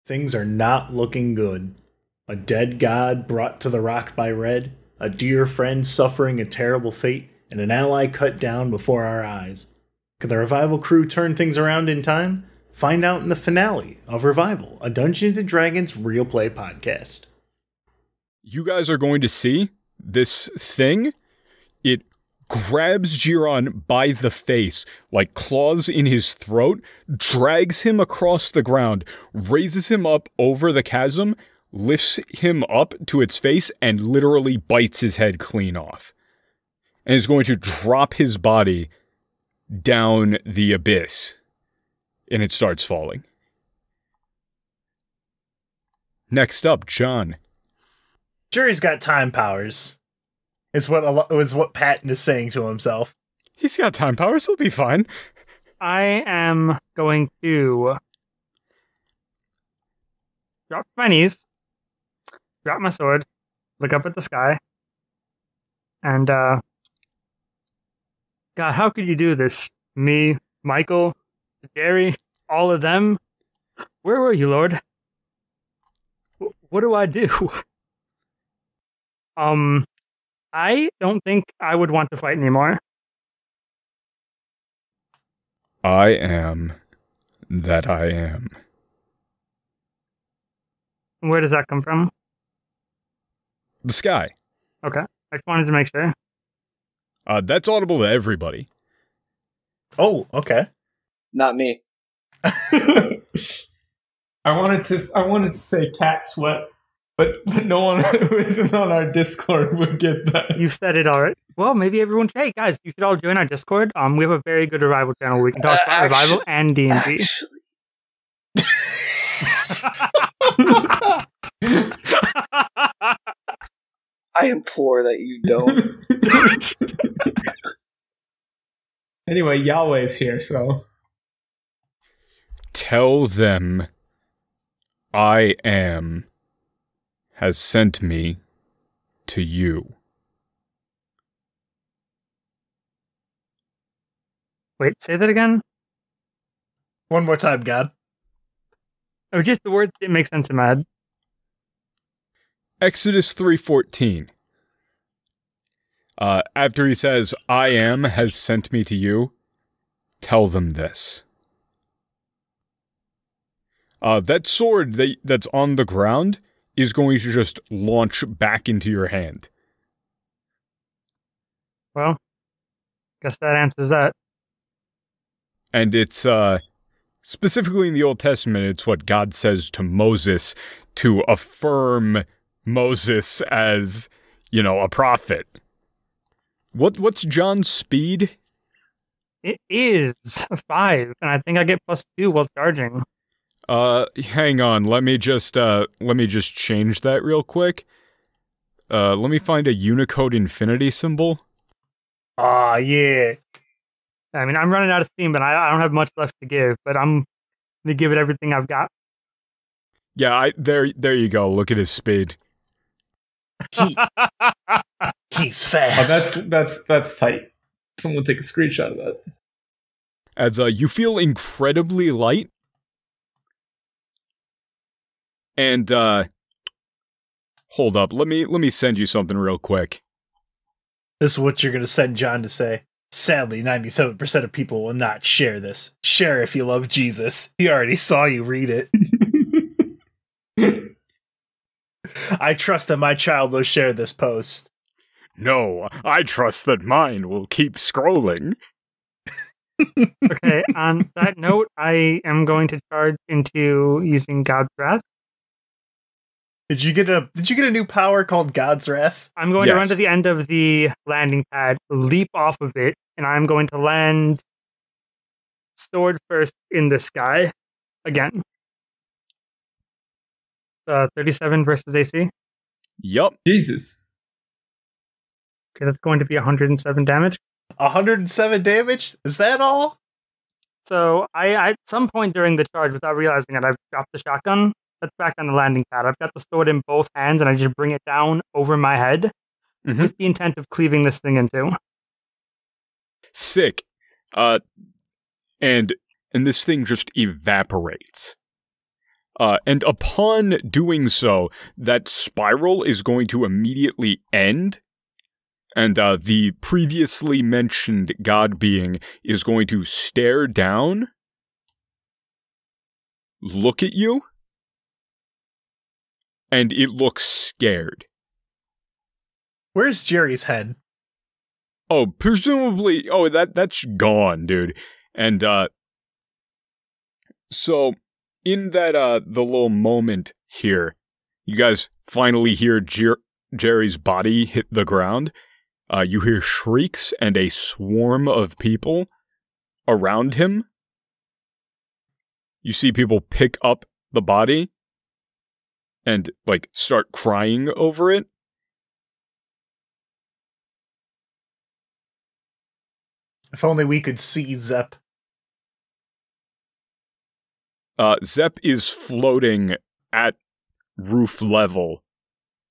Things are not looking good. A dead god brought to the rock by Red, a dear friend suffering a terrible fate, and an ally cut down before our eyes. Could the Revival crew turn things around in time? Find out in the finale of Revival, a Dungeons & Dragons real play podcast. You guys are going to see this thing. It grabs Jiron by the face, like claws in his throat, drags him across the ground, raises him up over the chasm, lifts him up to its face, and literally bites his head clean off. And is going to drop his body down the abyss. And it starts falling. Next up, John. Jerry's got time powers. It's what Patton is saying to himself. He's got time powers, he'll be fine. I am going to drop to my knees, drop my sword, look up at the sky, and, God, how could you do this? Me, Michael, Jerry, all of them? Where were you, Lord? What do I do? I don't think I would want to fight anymore. I am that I am. Where does that come from? The sky. Okay, I just wanted to make sure. That's audible to everybody. Oh, okay. Not me. I wanted to say cat sweat, but no one who isn't on our Discord would get that. You said it already. Well, maybe everyone. Hey guys, you should all join our Discord. We have a very good Revival channel where we can talk about Revival and D&D. I implore that you don't. Anyway, Yahweh's here, so Tell them I am has sent me to you. Wait, say that again? One more time, God. It was just the words didn't make sense in my head. Exodus 3:14. After he says, I am has sent me to you, tell them this. That sword that's on the ground is going to just launch back into your hand. Well, guess that answers that. And it's, specifically in the Old Testament, it's what God says to Moses to affirm Moses as, a prophet. What's John's speed? It is 5, and I think I get +2 while charging. Hang on, let me just change that real quick. Let me find a Unicode infinity symbol. Ah, yeah. I mean, I'm running out of steam, but I don't have much left to give, but I'm going to give it everything I've got. Yeah, there you go. Look at his speed. He's fast. oh, that's tight. Someone take a screenshot of that. As you feel incredibly light, and hold up, let me send you something real quick. This is what you're going to send John to say. Sadly, 97% of people will not share this. Share if you love Jesus. He already saw you read it. I trust that my child will share this post. No, I trust that mine will keep scrolling. Okay, on that note, I am going to charge into using God's Wrath. Did you get a new power called God's Wrath? I'm going to run to the end of the landing pad, leap off of it, and I'm going to land sword first in the sky again. 37 versus AC. Yup. Jesus. Okay, that's going to be 107 damage. 107 damage? Is that all? So I at some point during the charge, without realizing it, I've dropped the shotgun. That's back on the landing pad. I've got the sword in both hands, and I just bring it down over my head with the intent of cleaving this thing in two. Sick. And this thing just evaporates. And upon doing so, that spiral is going to immediately end. And the previously mentioned god being is going to stare down, look at you, and it looks scared. Where's Jerry's head? Oh, presumably, that's gone, dude. And, so, in that, the little moment here, you guys finally hear Jerry's body hit the ground. You hear shrieks and a swarm of people around him. You see people pick up the body and, like, start crying over it. If only we could see Zep. Zep is floating at roof level,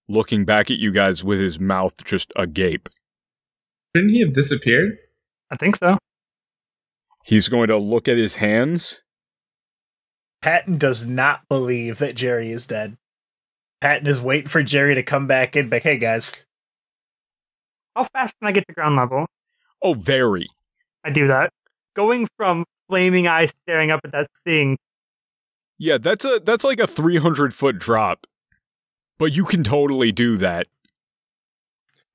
looking back at you guys with his mouth just agape. Didn't he have disappeared? I think so. He's going to look at his hands. Patton does not believe that Jerry is dead. Patton is waiting for Jerry to come back in, like, hey guys. How fast can I get to ground level? Oh, very. I do that. Going from flaming eyes staring up at that thing. Yeah, that's like a 300-foot drop. But you can totally do that.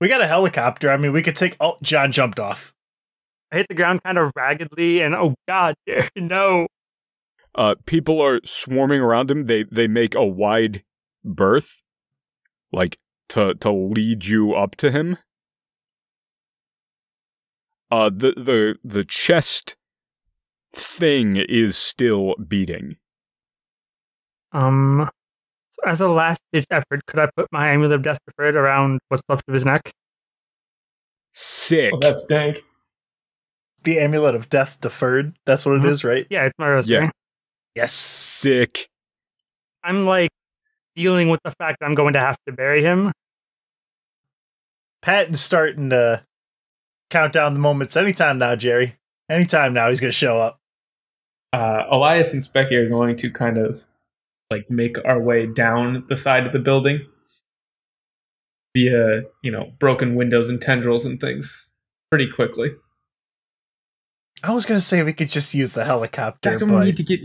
We got a helicopter. I mean, we could take... Oh, John jumped off. I hit the ground kind of raggedly, and oh god, no. People are swarming around him. They make a wide berth, like, to lead you up to him. The chest thing is still beating. As a last-ditch effort, could I put my amulet of death deferred around what's left of his neck? Sick. Oh, that's dank. The amulet of death deferred. That's what it is, right? Yeah, it's my rosary. Yeah. Yes. Sick. I'm, like, dealing with the fact that I'm going to have to bury him. Patton's starting to count down the moments. Anytime now, Jerry. Anytime now, he's going to show up. Elias and Specky are going to kind of like make our way down the side of the building via, broken windows and tendrils and things pretty quickly. I was going to say we could just use the helicopter, I don't need to get...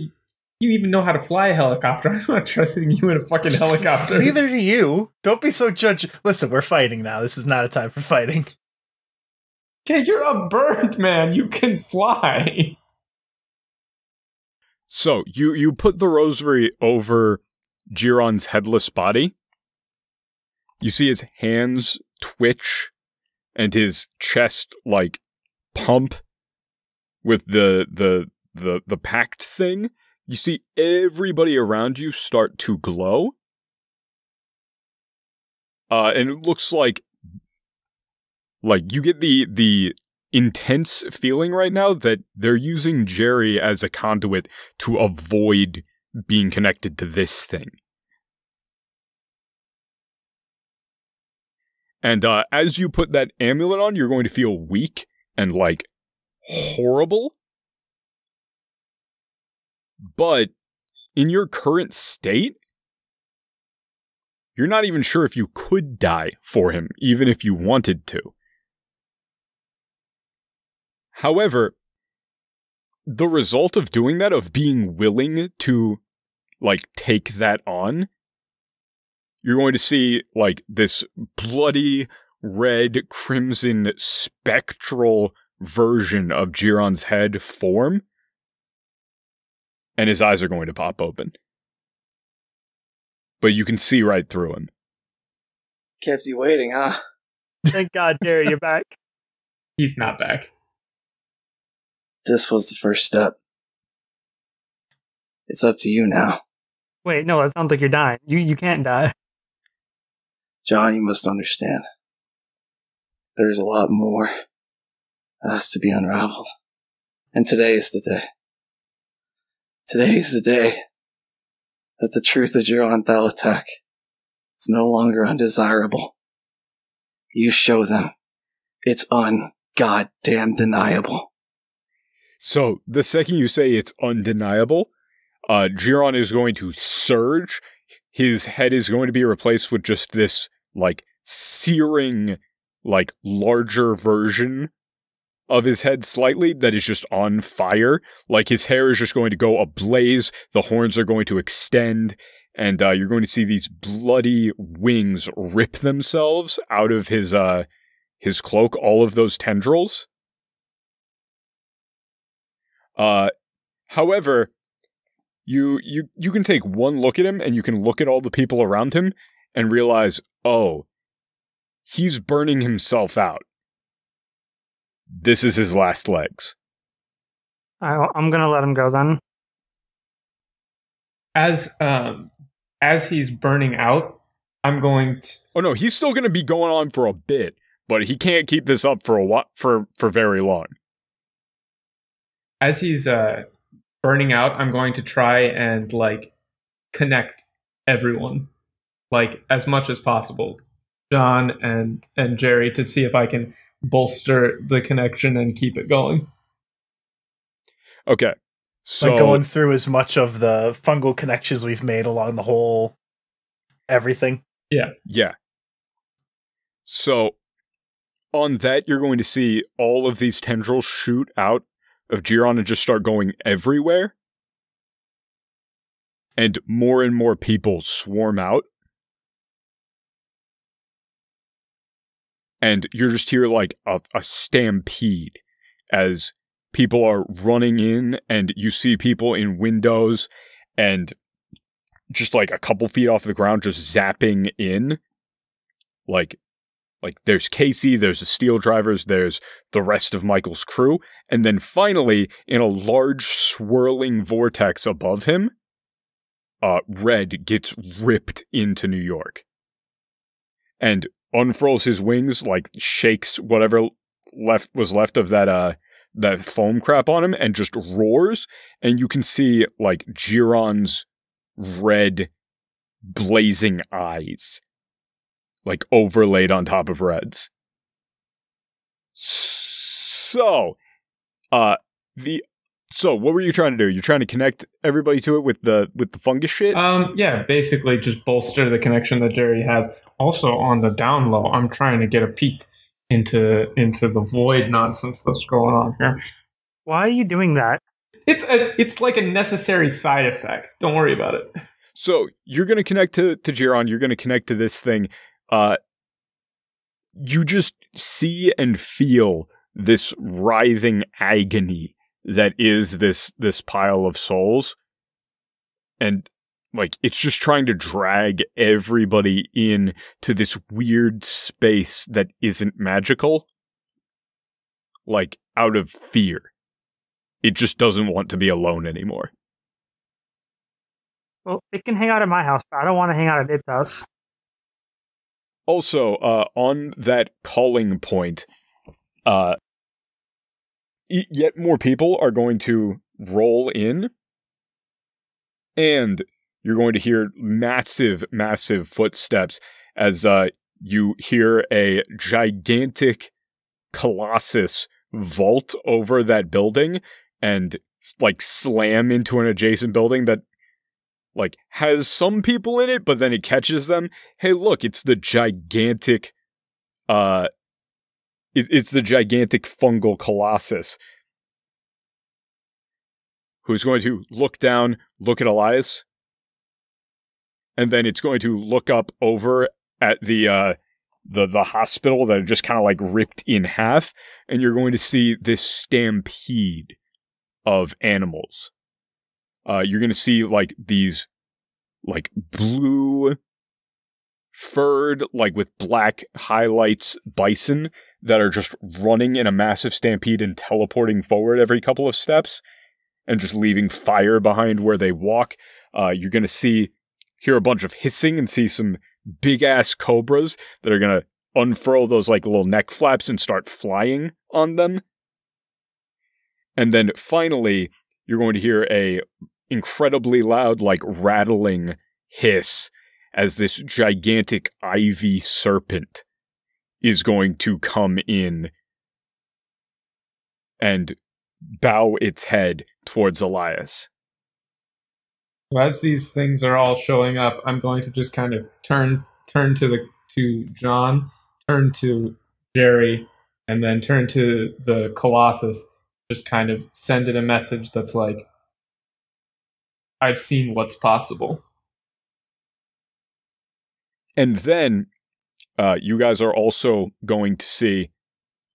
You even know how to fly a helicopter. I'm not trusting you in a fucking helicopter. Neither do you. Don't be so judge. Listen, we're fighting now. This is not a time for fighting. Okay, you're a bird, man. You can fly. So, you put the rosary over Giron's headless body. You see his hands twitch and his chest, like, pump with the packed thing. You see everybody around you start to glow. And it looks like you get the intense feeling right now that they're using Jerry as a conduit to avoid being connected to this thing. And as you put that amulet on, you're going to feel weak and, like, horrible. But in your current state, you're not even sure if you could die for him, even if you wanted to. However, the result of doing that, of being willing to, like, take that on, you're going to see, like, this bloody, red, crimson, spectral version of Giron's head form, and his eyes are going to pop open. But you can see right through him. Kept you waiting, huh? Thank God, Jerry, you're back. He's not back. This was the first step. It's up to you now. Wait, no, that sounds like you're dying. You can't die. John, you must understand. There's a lot more that has to be unraveled. And today is the day. Today is the day that the truth of your Thal'Atak attack is no longer undesirable. You show them it's ungoddamn deniable. So, the second you say it's undeniable, Giron is going to surge. His head is going to be replaced with just this, like, searing, like, larger version of his head slightly that is just on fire. Like, his hair is just going to go ablaze, the horns are going to extend, and you're going to see these bloody wings rip themselves out of his cloak, all of those tendrils. However, you can take one look at him, and you can look at all the people around him, and realize, oh, he's burning himself out. This is his last legs. I'm gonna let him go then. As he's burning out, I'm going to... Oh no, he's still going to be going on for a bit, but he can't keep this up for very long. As he's burning out, I'm going to try and, like, connect everyone, like, as much as possible. John and Jerry, to see if I can bolster the connection and keep it going. Okay. So, like going through as much of the fungal connections we've made along the whole everything. Yeah. So, on that, you're going to see all of these tendrils shoot out of Giron and just start going everywhere. And more people swarm out. And you're just here like a stampede as people are running in, and you see people in windows and just like a couple feet off the ground just zapping in. Like there's Casey, there's the steel drivers, there's the rest of Michael's crew, and then finally, in a large swirling vortex above him, Red gets ripped into New York. And unfurls his wings, like shakes whatever was left of that foam crap on him, and just roars, and you can see like Giron's red blazing eyes like overlaid on top of Red's. So what were you trying to do? You're trying to connect everybody to it with the fungus shit? Yeah, basically just bolster the connection that Jerry has. Also, on the down low, I'm trying to get a peek into the void nonsense that's going on here. Why are you doing that? It's like a necessary side effect. Don't worry about it. So you're going to connect to Giron. You're going to connect to this thing. You just see and feel this writhing agony that is this pile of souls, and like it's just trying to drag everybody in to this weird space that isn't magical, like out of fear. It just doesn't want to be alone anymore. Well, it can hang out at my house, but I don't want to hang out at its house. Also, on that calling point, yet more people are going to roll in, and you're going to hear massive footsteps as you hear a gigantic colossus vault over that building and like slam into an adjacent building that like has some people in it, but then it catches them. Hey, look, it's the gigantic it's the gigantic fungal colossus who's going to look down, look at Elias, and then it's going to look up over at the hospital that just kind of like ripped in half, and you're going to see this stampede of animals. You're going to see like these like blue furred, like with black highlights bison that are just running in a massive stampede and teleporting forward every couple of steps and just leaving fire behind where they walk. You're going to hear a bunch of hissing and see some big ass cobras that are going to unfurl those like little neck flaps and start flying on them. And then finally, you're going to hear a incredibly loud, like rattling hiss as this gigantic ivy serpent is going to come in and bow its head towards Elias. As these things are all showing up, I'm going to just kind of turn to John, turn to Jerry, and then turn to the Colossus. Just kind of send it a message that's like, I've seen what's possible. And then you guys are also going to see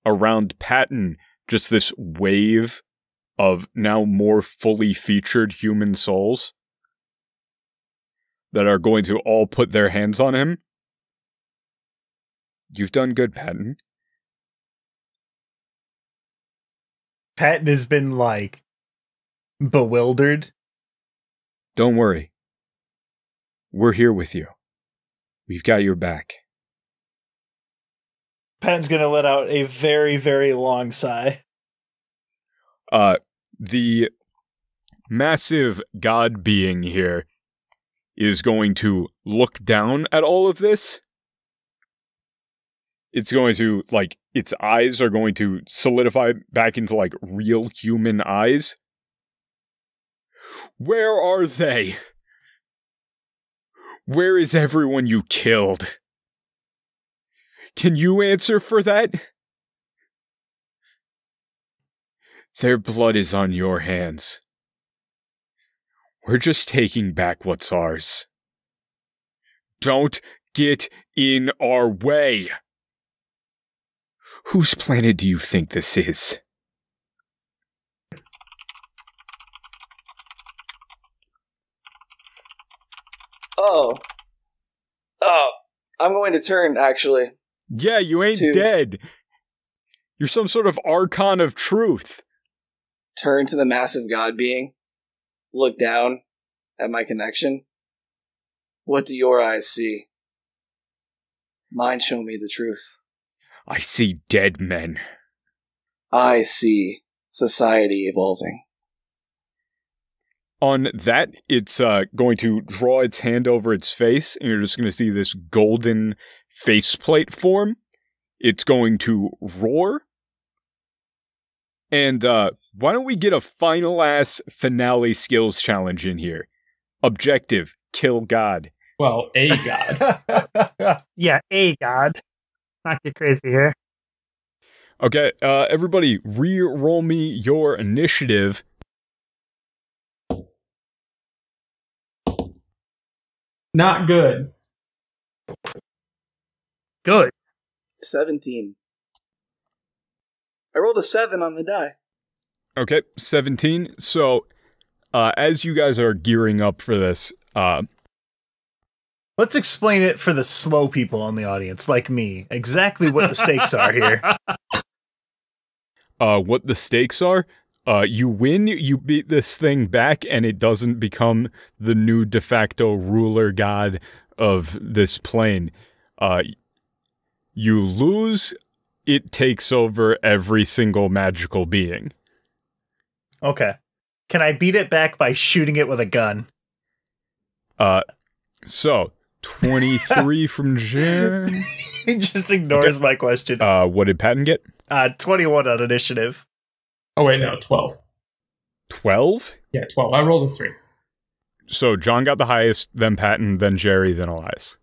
around Patton just this wave of now more fully featured human souls that are going to all put their hands on him. You've done good, Patton. Patton has been, like, bewildered. Don't worry. We're here with you. We've got your back. Patton's gonna let out a very, very long sigh. The massive god being here is going to look down at all of this. It's going to, like, its eyes are going to solidify back into, like, real human eyes. Where are they? Where is everyone you killed? Can you answer for that? Their blood is on your hands. We're just taking back what's ours. Don't get in our way. Whose planet do you think this is? Oh, I'm going to turn, actually. Yeah, you ain't dead. You're some sort of archon of truth. Turn to the massive god being. Look down at my connection. What do your eyes see? Mine show me the truth. I see dead men. I see society evolving. On that, it's going to draw its hand over its face, and you're just going to see this golden faceplate form. It's going to roar. And why don't we get a final-ass finale skills challenge in here? Objective, kill God. Well, a god. Yeah, a god. Not get crazy here. Okay, everybody, re-roll me your initiative. Not good. Good. 17. I rolled a 7 on the die. Okay, 17. So, as you guys are gearing up for this, Let's explain it for the slow people in the audience, like me. Exactly what the stakes are here. What the stakes are? You win, you beat this thing back, and it doesn't become the new de facto ruler god of this plane. You lose, it takes over every single magical being. Okay. Can I beat it back by shooting it with a gun? So, 23 from Jen. He just ignores my question. What did Patton get? 21 on initiative. Oh, wait, no, 12. 12? Yeah, 12. I rolled a 3. So, John got the highest, then Patton, then Jerry, then Elias.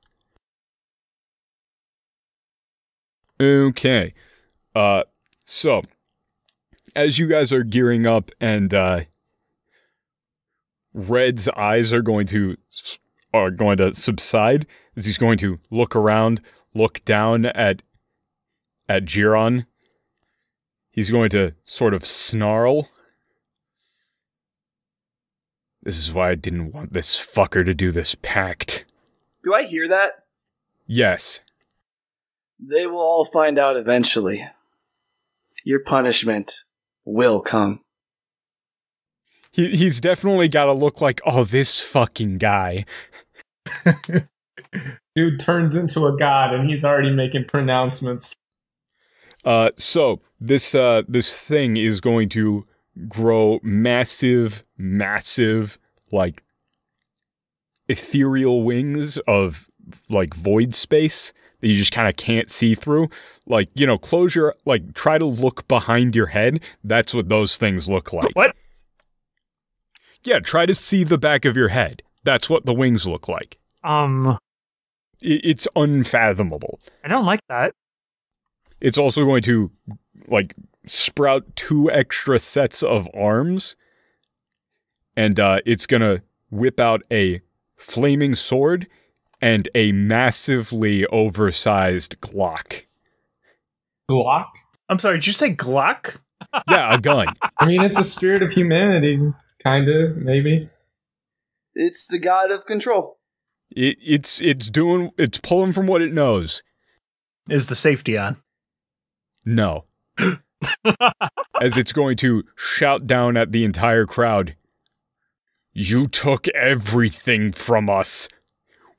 Okay. So, as you guys are gearing up and, Red's eyes are going to subside, as he's going to look around, look down at Giron. He's going to sort of snarl. This is why I didn't want this fucker to do this pact. Do I hear that? Yes. They will all find out eventually. Your punishment will come. He's definitely got to look like, oh, this fucking guy. Dude turns into a god and he's already making pronouncements. So this thing is going to grow massive, like, ethereal wings of, like, void space that you just kind of can't see through. Like, you know, try to look behind your head. That's what those things look like. What? Yeah, try to see the back of your head. That's what the wings look like. It's unfathomable. I don't like that. It's also going to, like, sprout 2 extra sets of arms. And it's going to whip out a flaming sword and a massively oversized Glock. Glock? I'm sorry, did you say Glock? Yeah, a gun. I mean, it's a spirit of humanity, kind of, maybe. It's the god of control. It's pulling from what it knows. Is the safety on? No. As it's going to shout down at the entire crowd. You took everything from us.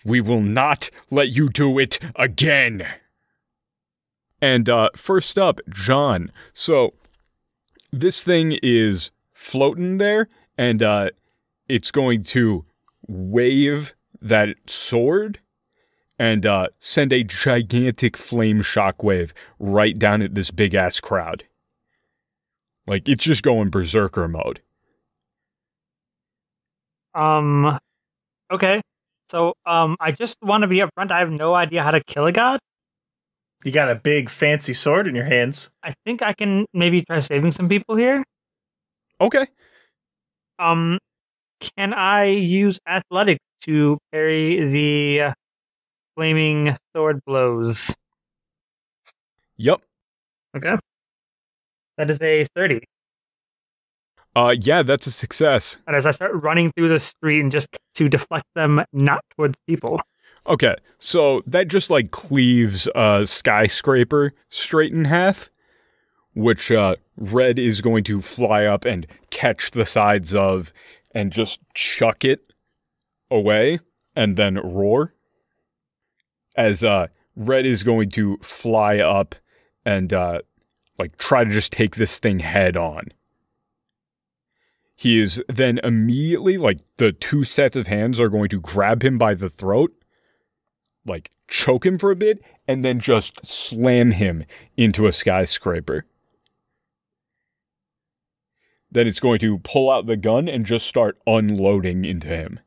We will not let you do it again. And first up, John. So, this thing is floating there, and it's going to wave that sword and send a gigantic flame shockwave right down at this big-ass crowd. Like, it's just going berserker mode. Okay. So, I just want to be upfront. I have no idea how to kill a god. You got a big fancy sword in your hands. I think I can maybe try saving some people here. Okay. Can I use athletics to parry the flaming sword blows? Yep. Okay. That is a 30. Yeah, that's a success. And as I start running through the street and just to deflect them not towards people. Okay, so that just, like, cleaves a skyscraper straight in half, which Red is going to fly up and catch the sides of and just chuck it away and then roar. As Red is going to fly up and, like, try to just take this thing head on. He is then immediately, like, the 2 sets of hands are going to grab him by the throat, like, choke him for a bit, and then just slam him into a skyscraper. Then it's going to pull out the gun and just start unloading into him.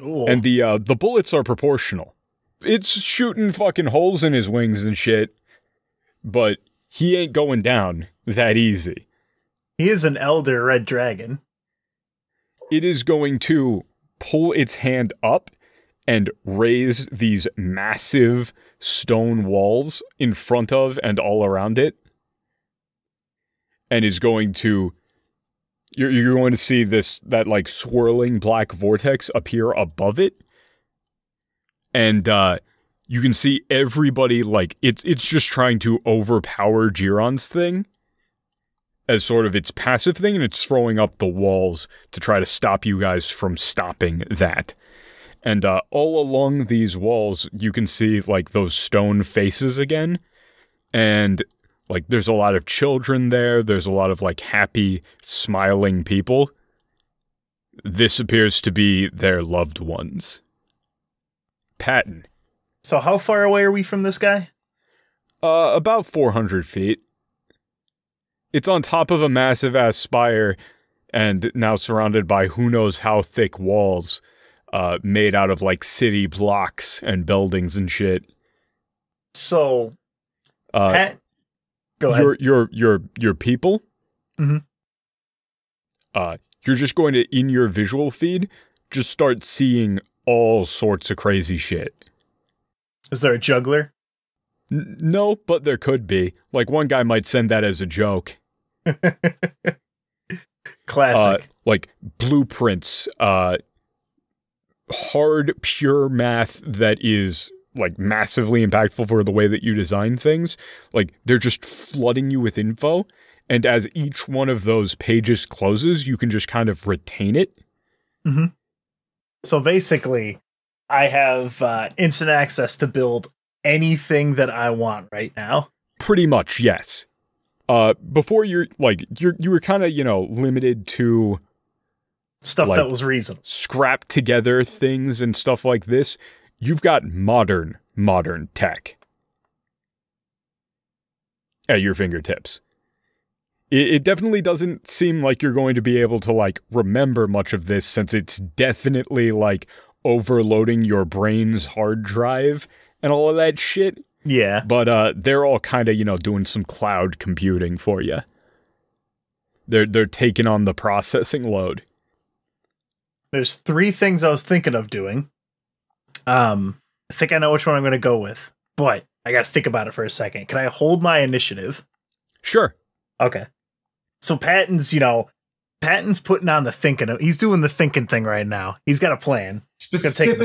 Ooh. And the bullets are proportional. It's shooting fucking holes in his wings and shit, but he ain't going down that easy. He is an elder red dragon. It is going to pull its hand up and raise these massive stone walls in front of and all around it. And is going to... You're going to see that like swirling black vortex appear above it. And you can see everybody, like, it's just trying to overpower Giron's thing as sort of its passive thing, and it's throwing up the walls to try to stop you guys from stopping that. And all along these walls, you can see, like, those stone faces again. And, like, there's a lot of children there. There's a lot of, like, happy, smiling people. This appears to be their loved ones. Patton. So how far away are we from this guy? About 400 feet. It's on top of a massive-ass spire, and now surrounded by who knows how thick walls, made out of, like, city blocks and buildings and shit. So, Pat, go ahead. Your people? Mm-hmm. You're just going to, in your visual feed, just start seeing all sorts of crazy shit. Is there a juggler? No, but there could be. Like, one guy might send that as a joke. Classic. Like, blueprints, hard, pure math that is, like, massively impactful for the way that you design things. Like, they're just flooding you with info, and as each one of those pages closes, you can just kind of retain it. Mm-hmm. So basically, I have instant access to build anything that I want right now. Pretty much, yes. Before you were kind of, limited to stuff like, that was reasonable. Scrap together things and stuff like this. You've got modern tech at your fingertips. It definitely doesn't seem like you're going to be able to, like, remember much of this, since it's definitely, like, overloading your brain's hard drive and all of that shit. Yeah. But they're all kind of, doing some cloud computing for you. They're taking on the processing load. There's 3 things I was thinking of doing. I think I know which one I'm going to go with, but I got to think about it for a second. Can I hold my initiative? Sure. Okay. So Patton's putting on the thinking. He's doing the thinking thing right now. He's got a plan. Specifically,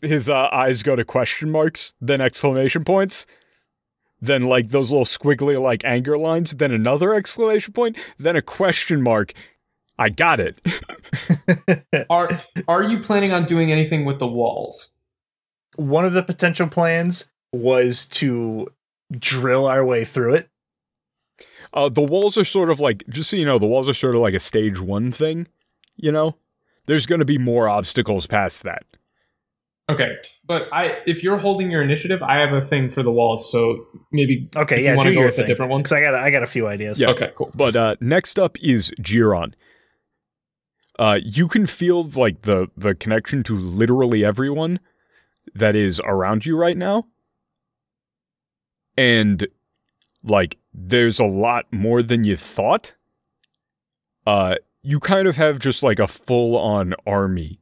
his eyes go to question marks, then exclamation points, then like those little squiggly like anger lines, then another exclamation point, then a question mark. I got it. Are you planning on doing anything with the walls? One of the potential plans was to drill our way through it. The walls are sort of like, just so you know, the walls are sort of like a stage 1 thing, There's going to be more obstacles past that. Okay, but if you're holding your initiative, I have a thing for the walls, so maybe okay, if yeah, you want do to go your with thing. a different one. Because I got a few ideas. Yeah. Okay, cool. But next up is Giron. You can feel like the connection to literally everyone that is around you right now. And like there's a lot more than you thought. You kind of have just like a full-on army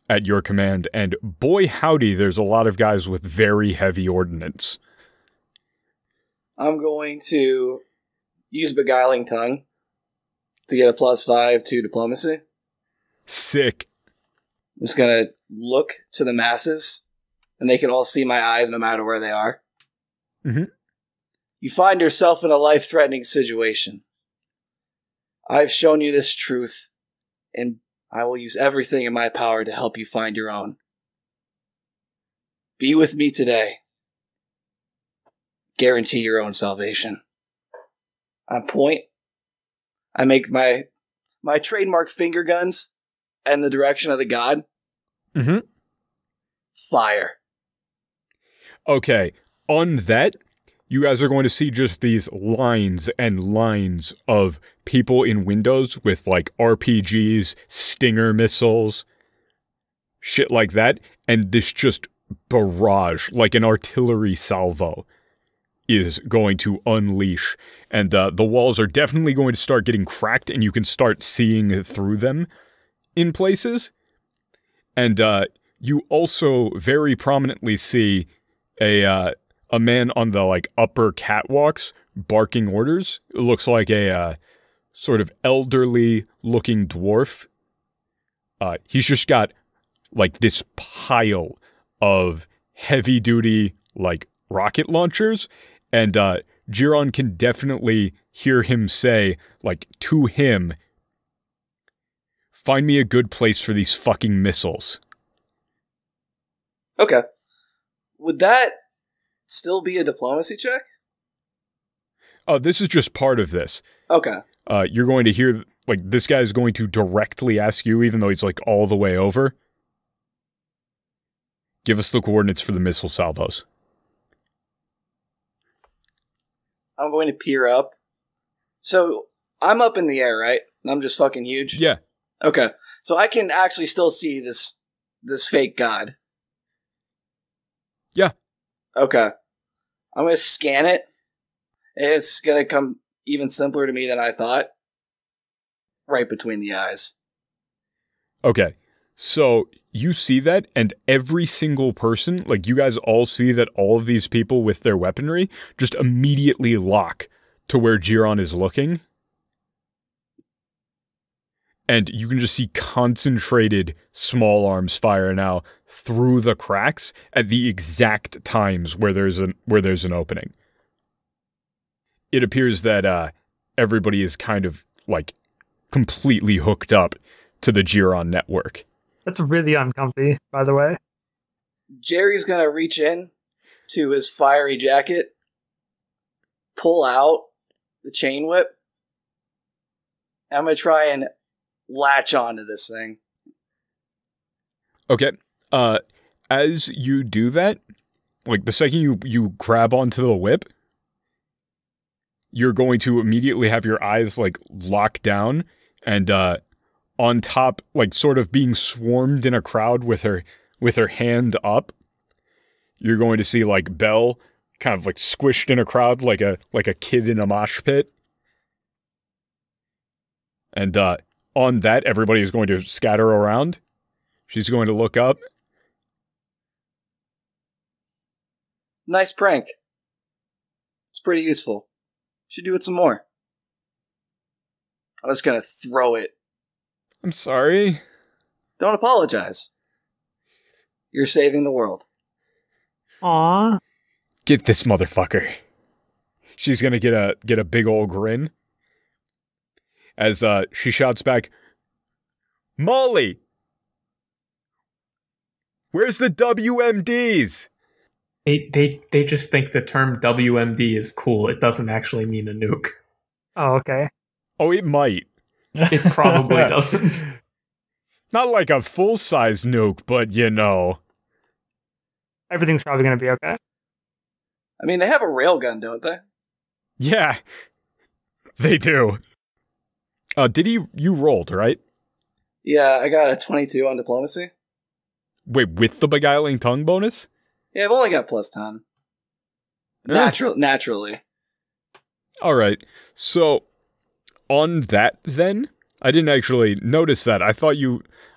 at your command, and boy howdy, there's a lot of guys with very heavy ordnance. I'm going to use Beguiling Tongue to get a +5 to diplomacy. Sick. I'm just going to look to the masses, and they can all see my eyes no matter where they are. Mm-hmm. You find yourself in a life-threatening situation. I've shown you this truth, and I will use everything in my power to help you find your own. Be with me today. Guarantee your own salvation. On point, I make my trademark finger guns in the direction of the god. Mm-hmm. Fire. Okay, on that, you guys are going to see just these lines and lines of people in windows with like RPGs, Stinger missiles, shit like that, and this just barrage, like an artillery salvo, is going to unleash. And the walls are definitely going to start getting cracked, and you can start seeing through them in places. And you also very prominently see a man on the like upper catwalks barking orders. It looks like a sort of elderly looking dwarf. He's just got like this pile of heavy duty like rocket launchers, and Giron can definitely hear him say like to him, "Find me a good place for these fucking missiles." Okay. Would that still be a diplomacy check? This is just part of this. Okay. You're going to hear, like, this guy's going to directly ask you, even though he's, like, all the way over. Give us the coordinates for the missile salvos. I'm going to peer up. So, I'm up in the air, right? And I'm just fucking huge? Yeah. Okay. So I can actually still see this fake god. Yeah. Okay. I'm going to scan it. It's going to come even simpler to me than I thought. Right between the eyes. Okay. So you see that, and every single person, like you guys all see that all of these people with their weaponry just immediately lock to where Giron is looking. And you can just see concentrated small arms fire now through the cracks at the exact times where there's an opening. It appears that everybody is kind of like completely hooked up to the Giron network. That's really uncomfy, by the way. Jerry's gonna reach in to his fiery jacket, pull out the chain whip, and I'm gonna try and latch onto this thing. Okay. As you do that, like the second you grab onto the whip, you're going to immediately have your eyes like locked down and on top, like sort of being swarmed in a crowd with her hand up. You're going to see like Belle kind of like squished in a crowd like a kid in a mosh pit. And on that, everybody is going to scatter around. She's going to look up. Nice prank. It's pretty useful. Should do it some more. I'm just gonna throw it. I'm sorry. Don't apologize. You're saving the world. Aw. Get this motherfucker. She's gonna get a big old grin. As she shouts back, Molly! Where's the WMDs? They just think the term WMD is cool. It doesn't actually mean a nuke. Oh, okay. Oh, it might. It probably doesn't. Not like a full-size nuke, but you know. Everything's probably going to be okay. I mean, they have a railgun, don't they? Yeah, they do. You rolled, right? Yeah, I got a 22 on diplomacy. Wait, with the beguiling tongue bonus? Yeah, I've only got plus 10. Naturally. Alright, so on that then, I didn't actually notice that. I thought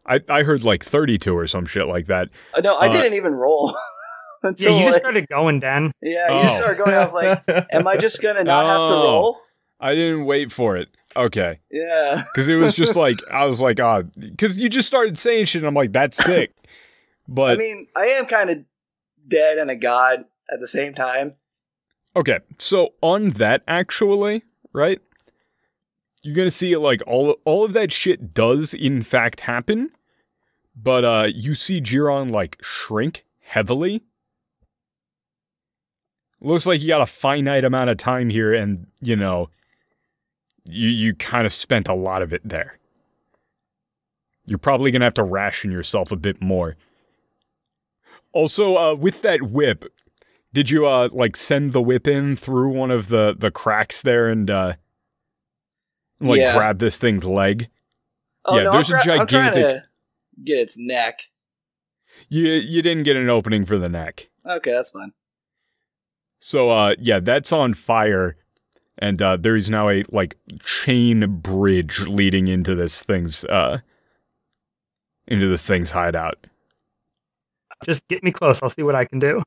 I heard like 32 or some shit like that. No, I didn't even roll. Yeah, you just started going, Dan. Yeah, you just started going. I was like, am I just going to not have to roll? I didn't wait for it. Okay. Yeah. Because it was just like, I was like, because you just started saying shit and I'm like, that's sick. But I mean, I am kind of dead and a god at the same time. Okay, so on that actually, right? You're gonna see like all of that shit does in fact happen, but you see Giron like shrink heavily. Looks like you got a finite amount of time here, and you know, you kind of spent a lot of it there. You're probably gonna have to ration yourself a bit more. Also, with that whip, did you like send the whip in through one of the cracks there and grab this thing's leg? Oh, yeah, no, there's a gigantic. I'm trying to get its neck. You didn't get an opening for the neck. Okay, that's fine. So yeah, that's on fire, and there is now a like chain bridge leading into this thing's hideout. Just get me close. I'll see what I can do.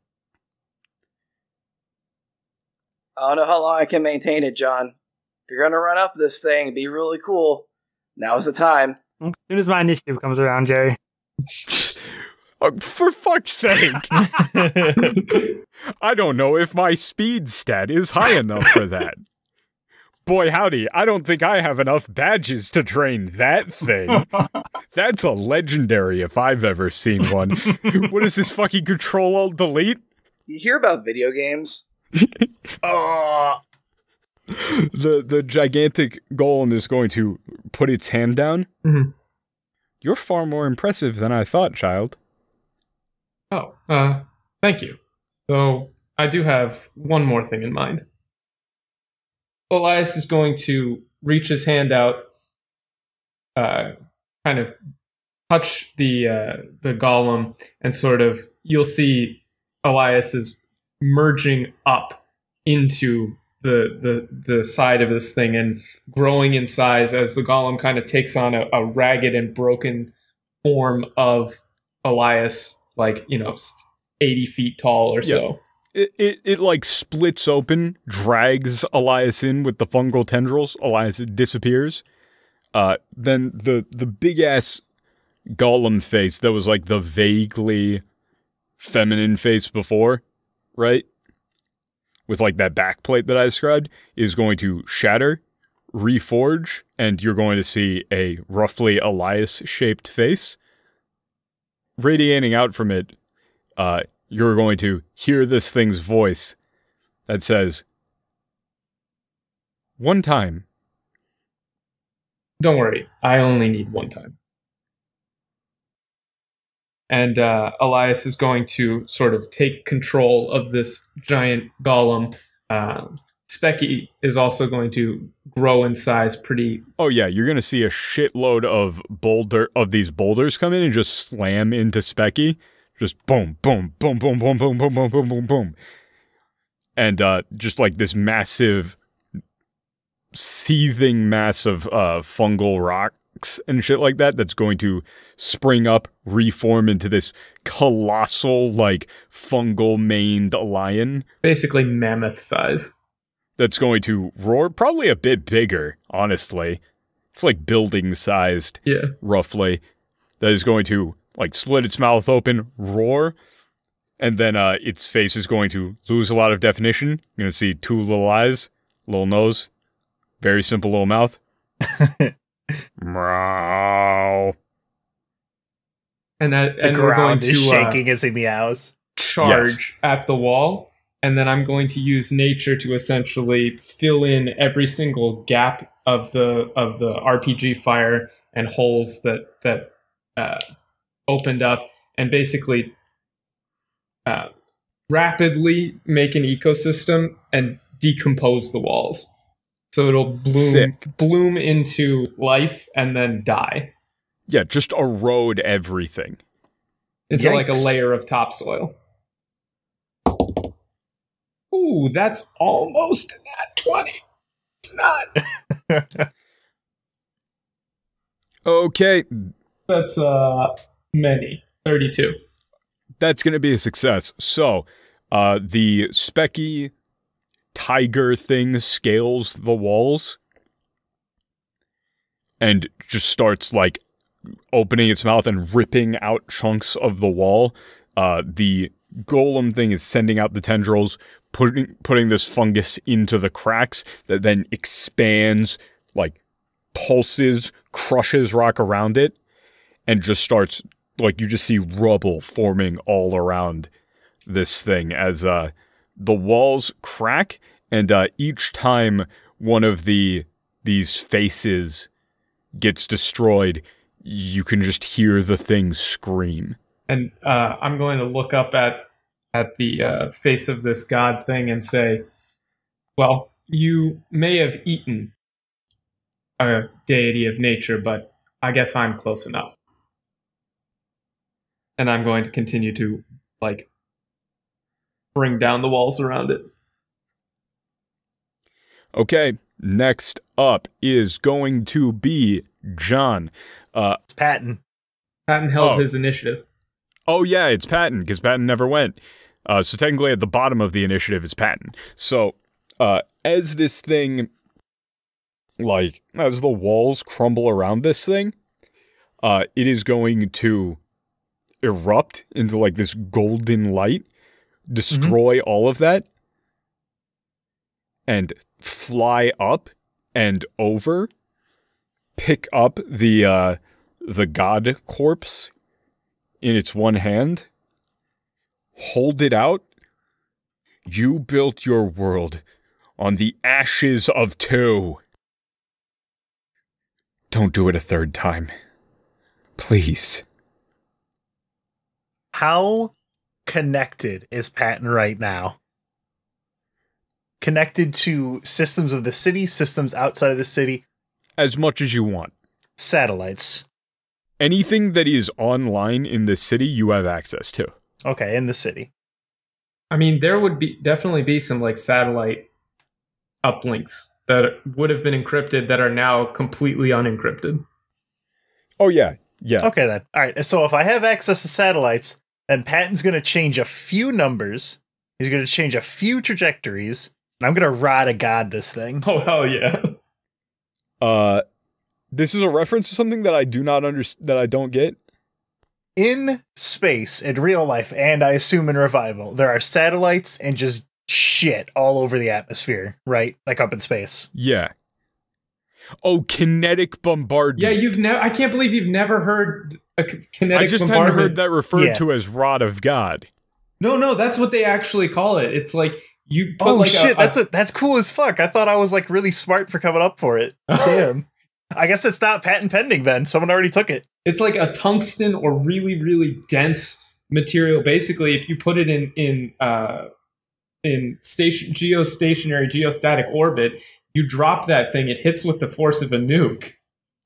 I don't know how long I can maintain it, John. If you're gonna run up this thing, it'd be really cool. Now's the time. As soon as my initiative comes around, Jerry. For fuck's sake. I don't know if my speed stat is high enough for that. Boy, howdy, I don't think I have enough badges to train that thing. That's a legendary if I've ever seen one. What is this fucking Control-Alt-Delete? You hear about video games? The gigantic golem is going to put its hand down. Mm-hmm. You're far more impressive than I thought, child. Oh, thank you. So, I do have one more thing in mind. Elias is going to reach his hand out, kind of touch the golem, and sort of, you'll see Elias is merging up into the side of this thing and growing in size as the golem kind of takes on a ragged and broken form of Elias, like, 80 feet tall or so. It like splits open, drags Elias in with the fungal tendrils. Elias disappears. Then the big ass golem face that was like the vaguely feminine face before, right? With like that backplate that I described, is going to shatter, reforge, and you're going to see a roughly Elias-shaped face. Radiating out from it, you're going to hear this thing's voice that says, "One time." Don't worry, I only need one time. And Elias is going to sort of take control of this giant golem, Specky is also going to grow in size pretty. Oh yeah, you're gonna see a shitload of these boulders come in and just slam into Specky. Just boom, boom, boom, boom, boom, boom, boom, boom, boom, boom, boom. And just like this massive, seething mass of fungal rocks and shit like that that's going to spring up, reform into this colossal, like, fungal-maned lion. Basically mammoth size. That's going to roar, probably a bit bigger, honestly. It's like building-sized, roughly. That is going to, like, split its mouth open, roar, and then its face is going to lose a lot of definition. You're going to see two little eyes, little nose, very simple little mouth. Meow. And the ground is shaking as he meows. Charge at the wall, and then I'm going to use nature to essentially fill in every single gap of the RPG fire and holes that opened up, and basically rapidly make an ecosystem and decompose the walls. So it'll bloom into life and then die. Yeah, just erode everything. Into like a layer of topsoil. Ooh, that's almost at 20. It's not. Okay. That's many. 32. That's going to be a success. So, the Specky tiger thing scales the walls and just starts, like, opening its mouth and ripping out chunks of the wall. The golem thing is sending out the tendrils, putting this fungus into the cracks that then expands, like, pulses, crushes rock around it, and just starts, like, you just see rubble forming all around this thing as the walls crack, and each time one of these faces gets destroyed, you can just hear the thing scream. And I'm going to look up at the face of this god thing and say, well, you may have eaten a deity of nature, but I guess I'm close enough. And I'm going to continue to, like, bring down the walls around it. Okay, next up is going to be John. It's Patton. Patton held his initiative. Oh yeah, it's Patton, because Patton never went. So technically at the bottom of the initiative is Patton. So, as this thing, like, as the walls crumble around this thing, it is going to erupt into, like, this golden light, destroy all of that, and fly up and over, pick up the god corpse in its one hand, hold it out. You built your world on the ashes of two. Don't do it a third time. Please. How connected is Patton right now? Connected to systems of the city, systems outside of the city? As much as you want. Satellites. Anything that is online in the city, you have access to. Okay, in the city. I mean, there would definitely be some, like, satellite uplinks that would have been encrypted that are now completely unencrypted. Oh, yeah. Yeah. Okay, then. All right, so if I have access to satellites, then Patton's going to change a few numbers. He's going to change a few trajectories. And I'm going to rod a god this thing. Oh, hell yeah. This is a reference to something that I do not that I don't get. In space, in real life, and I assume in Revival, there are satellites and just shit all over the atmosphere, right? Like up in space. Yeah. Oh, kinetic bombardment. Yeah, I can't believe you've never heard a kinetic bombardment. I just hadn't heard that referred to as Rod of God. No, that's what they actually call it. It's like you put that's cool as fuck. I thought I was, like, really smart for coming up for it. Damn. I guess it's not patent pending then. Someone already took it. It's like a tungsten or really, really dense material. Basically, if you put it in geostationary, orbit. You drop that thing, it hits with the force of a nuke,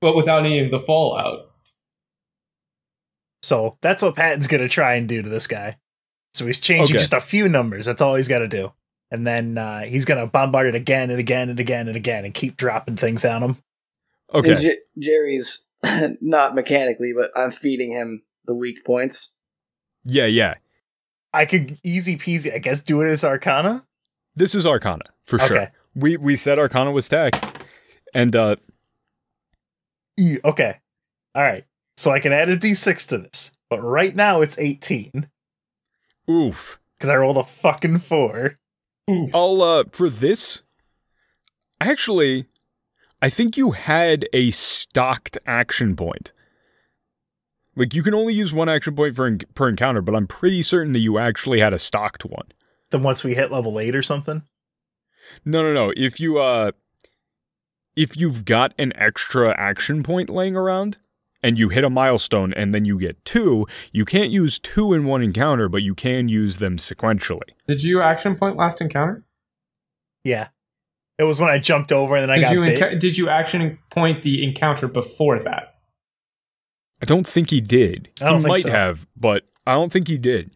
but without any of the fallout. So that's what Patton's going to try and do to this guy. So he's changing just a few numbers. That's all he's got to do. And then he's going to bombard it again and again and again and again and keep dropping things on him. Okay. And Jerry's not mechanically, but I'm feeding him the weak points. Yeah. I could easy peasy, I guess, do it as Arcana. This is Arcana, for sure. Okay. We said Arcana was tech. And, okay. All right. So I can add a d6 to this. But right now it's 18. Oof. Because I rolled a fucking 4. Oof. I'll, for this, actually, I think you had a stocked action point. Like, you can only use one action point per encounter, but I'm pretty certain that you actually had a stocked one. Then once we hit level 8 or something? No. If you've got an extra action point laying around, and you hit a milestone, and then you get 2, you can't use 2 in one encounter, but you can use them sequentially. Did you action point last encounter? Yeah. It was when I jumped over and then I got bit. Did you action point the encounter before that? I don't think he did. I don't he think might so. have, but I don't think he did.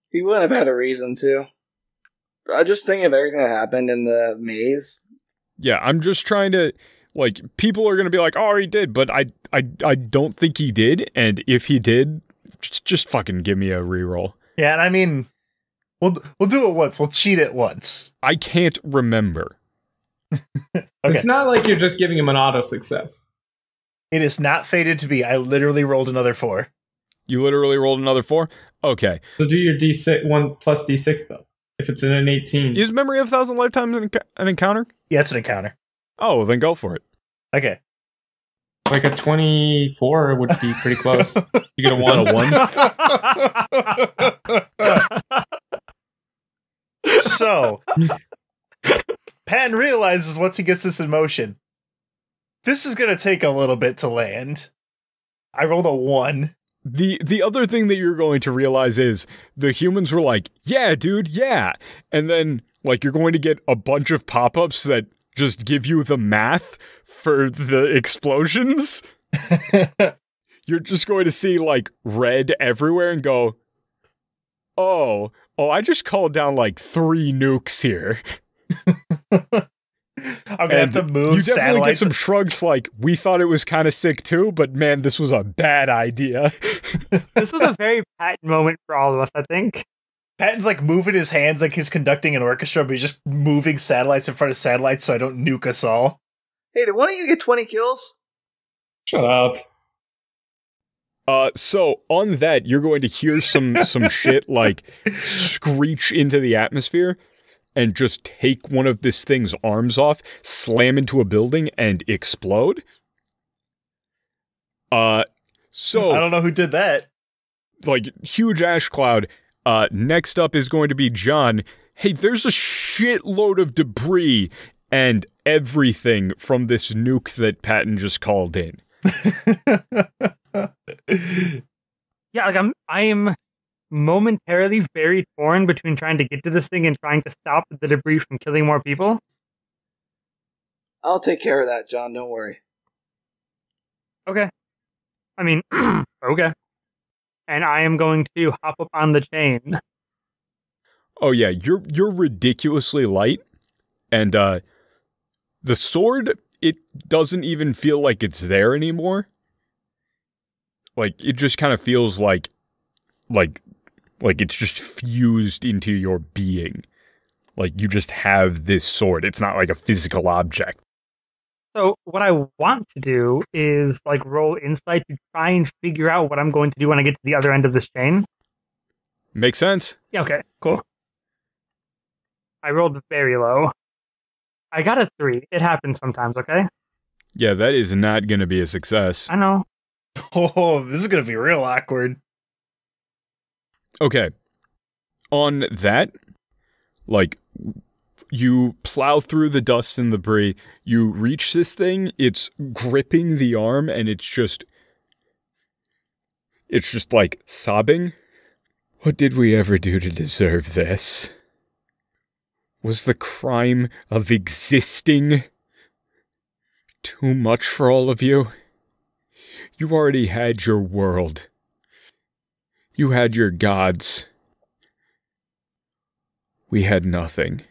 He wouldn't have had a reason to. I just think of everything that happened in the maze. Yeah, I'm just trying to, like, people are going to be like, oh, he did, but I don't think he did, and if he did, just fucking give me a reroll. Yeah, and I mean, we'll do it once. We'll cheat it once. I can't remember. Okay. It's not like you're just giving him an auto success. It is not fated to be. I literally rolled another 4. You literally rolled another 4? Okay. So do your D6, 1 plus D6, though. If it's in an 18. Is Memory of 1,000 Lifetimes an encounter? Yeah, it's an encounter. Oh, well, then go for it. Okay. Like a 24 would be pretty close. You get a Is 1. that a 1? So, Patton realizes once he gets this in motion, this is going to take a little bit to land. I rolled a 1. The other thing that you're going to realize is the humans were like, yeah, dude, yeah. And then, like, you're going to get a bunch of pop-ups that just give you the math for the explosions. You're just going to see, like, red everywhere and go, oh, I just called down, like, 3 nukes here. I'm gonna have to move you definitely satellites. get some shrugs like, we thought it was kind of sick too, but man, this was a bad idea. This was a very Patton moment for all of us, I think. Patton's like moving his hands like he's conducting an orchestra, but he's just moving satellites in front of satellites so I don't nuke us all. Hey, did one of you get 20 kills? Shut up. So on that, you're going to hear some shit like screech into the atmosphere and just take one of this thing's arms off, slam into a building, and explode. So I don't know who did that. Like, huge ash cloud. Next up is going to be John. Hey, there's a shitload of debris and everything from this nuke that Patton just called in. Yeah, like I am momentarily very torn between trying to get to this thing and trying to stop the debris from killing more people. I'll take care of that, John. Don't worry. Okay. I mean, okay. And I am going to hop up on the chain. Oh yeah, you're ridiculously light, and the sword, it doesn't even feel like it's there anymore. Like, it just kind of feels like it's just fused into your being. Like, you just have this sword. It's not like a physical object. So what I want to do is like roll insight to try and figure out what I'm going to do when I get to the other end of this chain. Makes sense? Yeah, okay, cool. I rolled very low. I got a 3. It happens sometimes, okay? Yeah, that is not going to be a success. I know. Oh, this is gonna be real awkward. Okay. On that, like, you plow through the dust and debris, you reach this thing, it's gripping the arm, and it's just like sobbing. What did we ever do to deserve this? Was the crime of existing too much for all of you? You already had your world. You had your gods. We had nothing.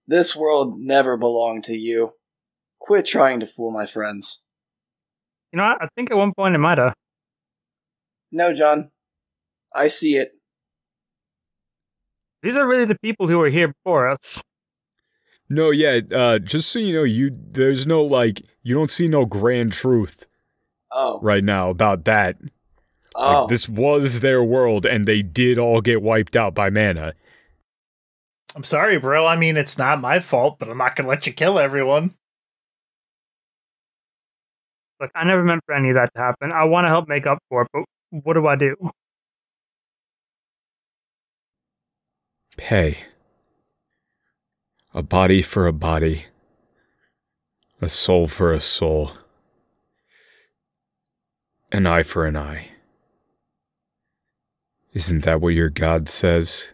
This world never belonged to you. Quit trying to fool my friends. You know what? I think at one point it might have. No, John. I see it. These are really the people who were here before us. No, yeah, just so you know, there's no, like, you don't see no grand truth right now about that. Oh. Like, this was their world, and they did all get wiped out by mana. I'm sorry, bro. I mean, it's not my fault, but I'm not gonna let you kill everyone. Look, I never meant for any of that to happen. I want to help make up for it, but what do I do? Pay. A body for a body. A soul for a soul. An eye for an eye. Isn't that what your god says?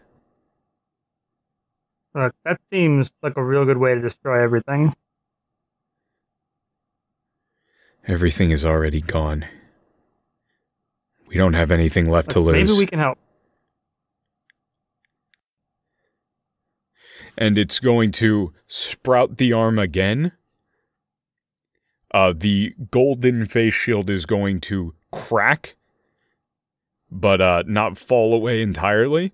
Look, that seems like a real good way to destroy everything. Everything is already gone. We don't have anything left to lose. Maybe we can help. And it's going to sprout the arm again. The golden face shield is going to crack, but not fall away entirely.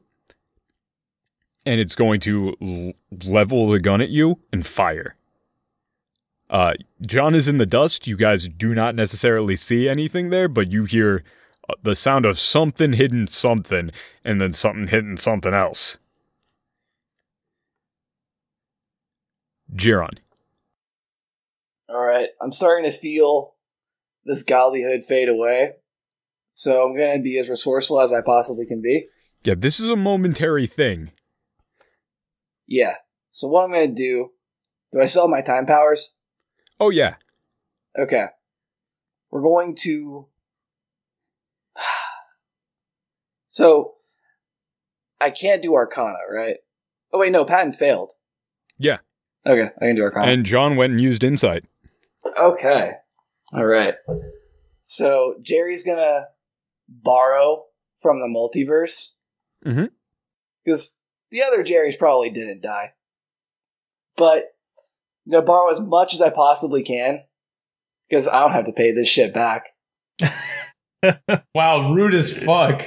And it's going to level the gun at you and fire. John is in the dust. You guys do not necessarily see anything there, but you hear the sound of something hitting something, and then something hitting something else. Jiron. Alright, I'm starting to feel this godlyhood fade away. So I'm going to be as resourceful as I possibly can be. Yeah, this is a momentary thing. Yeah. So what I'm going to do I still have my time powers? Oh, yeah. Okay. We're going to... So, I can't do Arcana, right? Oh wait, no, Patton failed. Yeah. Okay, I can do Arcana. And John went and used Insight. Okay. Alright. So, Jerry's gonna borrow from the multiverse. Mm-hmm. Because the other Jerry's probably didn't die. But I'm gonna borrow as much as I possibly can. Because I don't have to pay this shit back. Wow, rude as fuck.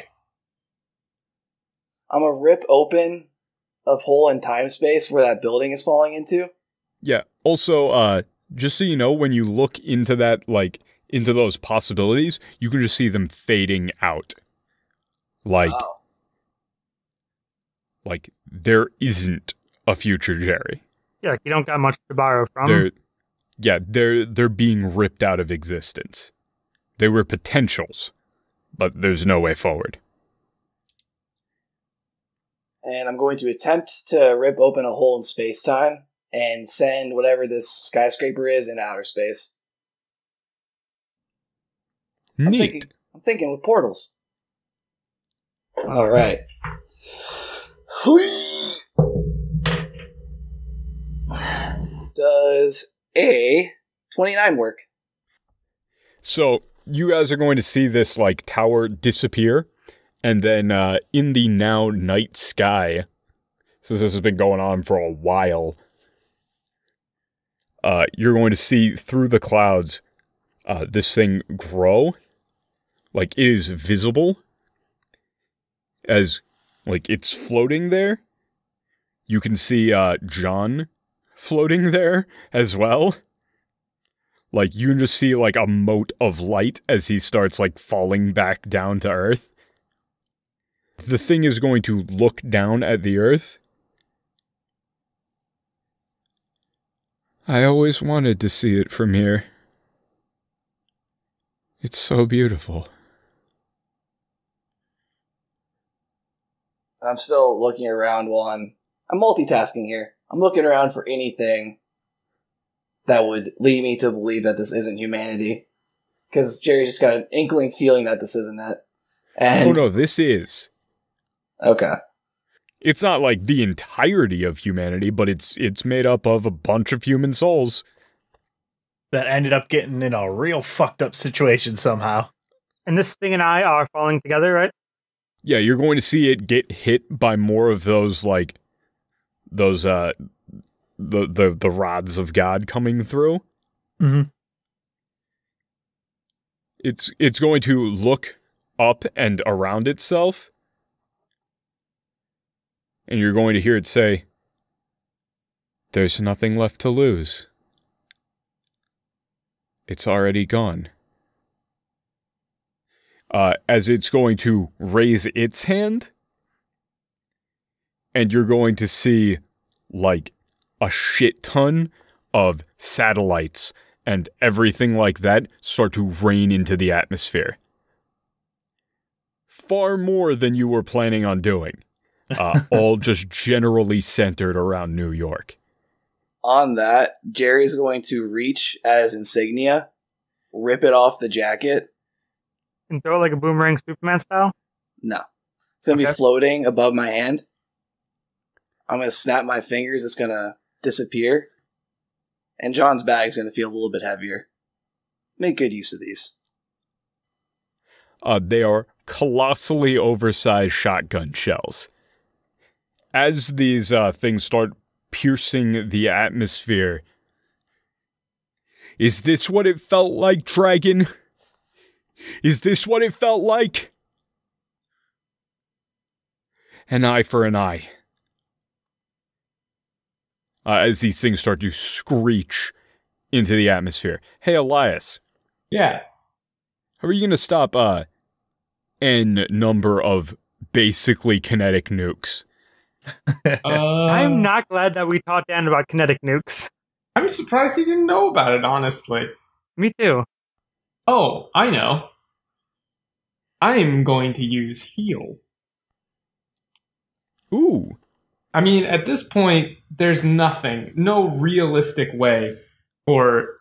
I'm gonna rip open a hole in time space where that building is falling into. Yeah. Also, just so you know, when you look into that, like, into those possibilities, you can just see them fading out. Like, like there isn't a future Jerry. Yeah, you don't got much to borrow from. They're being ripped out of existence. They were potentials, but there's no way forward. And I'm going to attempt to rip open a hole in space-time and send whatever this skyscraper is into outer space. Neat. I'm thinking with portals. Alright. Does a 29 work? So, you guys are going to see this, like, tower disappear, and then in the now night sky, since this has been going on for a while, you're going to see through the clouds this thing grow. Like, it is visible as, like, it's floating there. You can see John floating there as well. Like, you can just see, like, a mote of light as he starts, like, falling back down to Earth. The thing is going to look down at the Earth. I always wanted to see it from here. It's so beautiful. I'm still looking around while I'm multitasking here. I'm looking around for anything that would lead me to believe that this isn't humanity. Because Jerry's just got an inkling feeling that this isn't it. And Oh no, this is. Okay. It's not like the entirety of humanity, but it's made up of a bunch of human souls. That ended up getting in a real fucked up situation somehow. And this thing and I are falling together, right? Yeah, you're going to see it get hit by more of those, like, those, the rods of God coming through. Mm-hmm. It's going to look up and around itself, and you're going to hear it say, "There's nothing left to lose. It's already gone." As it's going to raise its hand, and you're going to see, like, a shit ton of satellites and everything like that start to rain into the atmosphere. Far more than you were planning on doing. All just generally centered around New York. On that, Jerry's going to reach at his insignia, rip it off the jacket. And throw it like a boomerang Superman style? No. It's going to be floating above my hand. I'm going to snap my fingers. It's going to disappear. And John's bag is going to feel a little bit heavier. Make good use of these. They are colossally oversized shotgun shells. As these things start piercing the atmosphere, is this what it felt like, Dragon? Is this what it felt like? An eye for an eye. As these things start to screech into the atmosphere. Hey, Elias. Yeah. How are you going to stop n number of basically kinetic nukes? I'm not glad that we taught Dan about kinetic nukes. I'm surprised he didn't know about it, honestly. Me too. Oh, I know. I'm going to use heal. Ooh. I mean, at this point, there's no realistic way for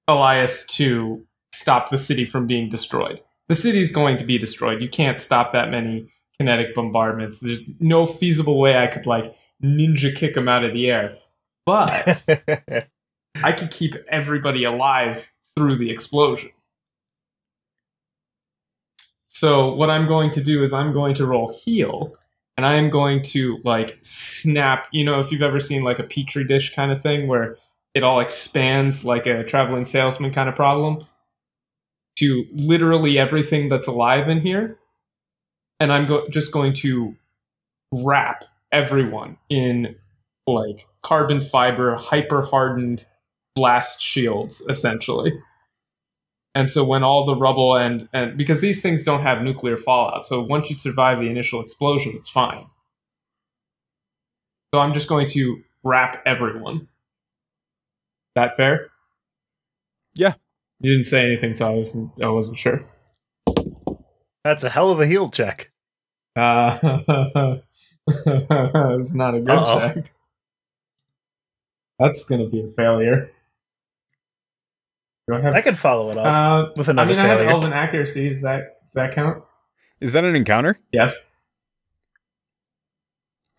Elias to stop the city from being destroyed. The city's going to be destroyed. You can't stop that many kinetic bombardments. There's no feasible way I could, like, ninja kick him out of the air. But I could keep everybody alive through the explosion. So what I'm going to do is I'm going to roll heal, and I'm going to, like, snap, you know, if you've ever seen, like, a Petri dish kind of thing where it all expands like a traveling salesman kind of problem, to literally everything that's alive in here. And I'm just going to wrap everyone in, like, carbon fiber, hyper-hardened blast shields, essentially. And so when all the rubble and because these things don't have nuclear fallout, so once you survive the initial explosion, it's fine. So I'm just going to wrap everyone. That fair? Yeah. You didn't say anything, so I wasn't sure. That's a hell of a heal check. It's not a good check. That's going to be a failure. I could follow it up with another failure. I have Elven accuracy. Does that count? Is that an encounter? Yes.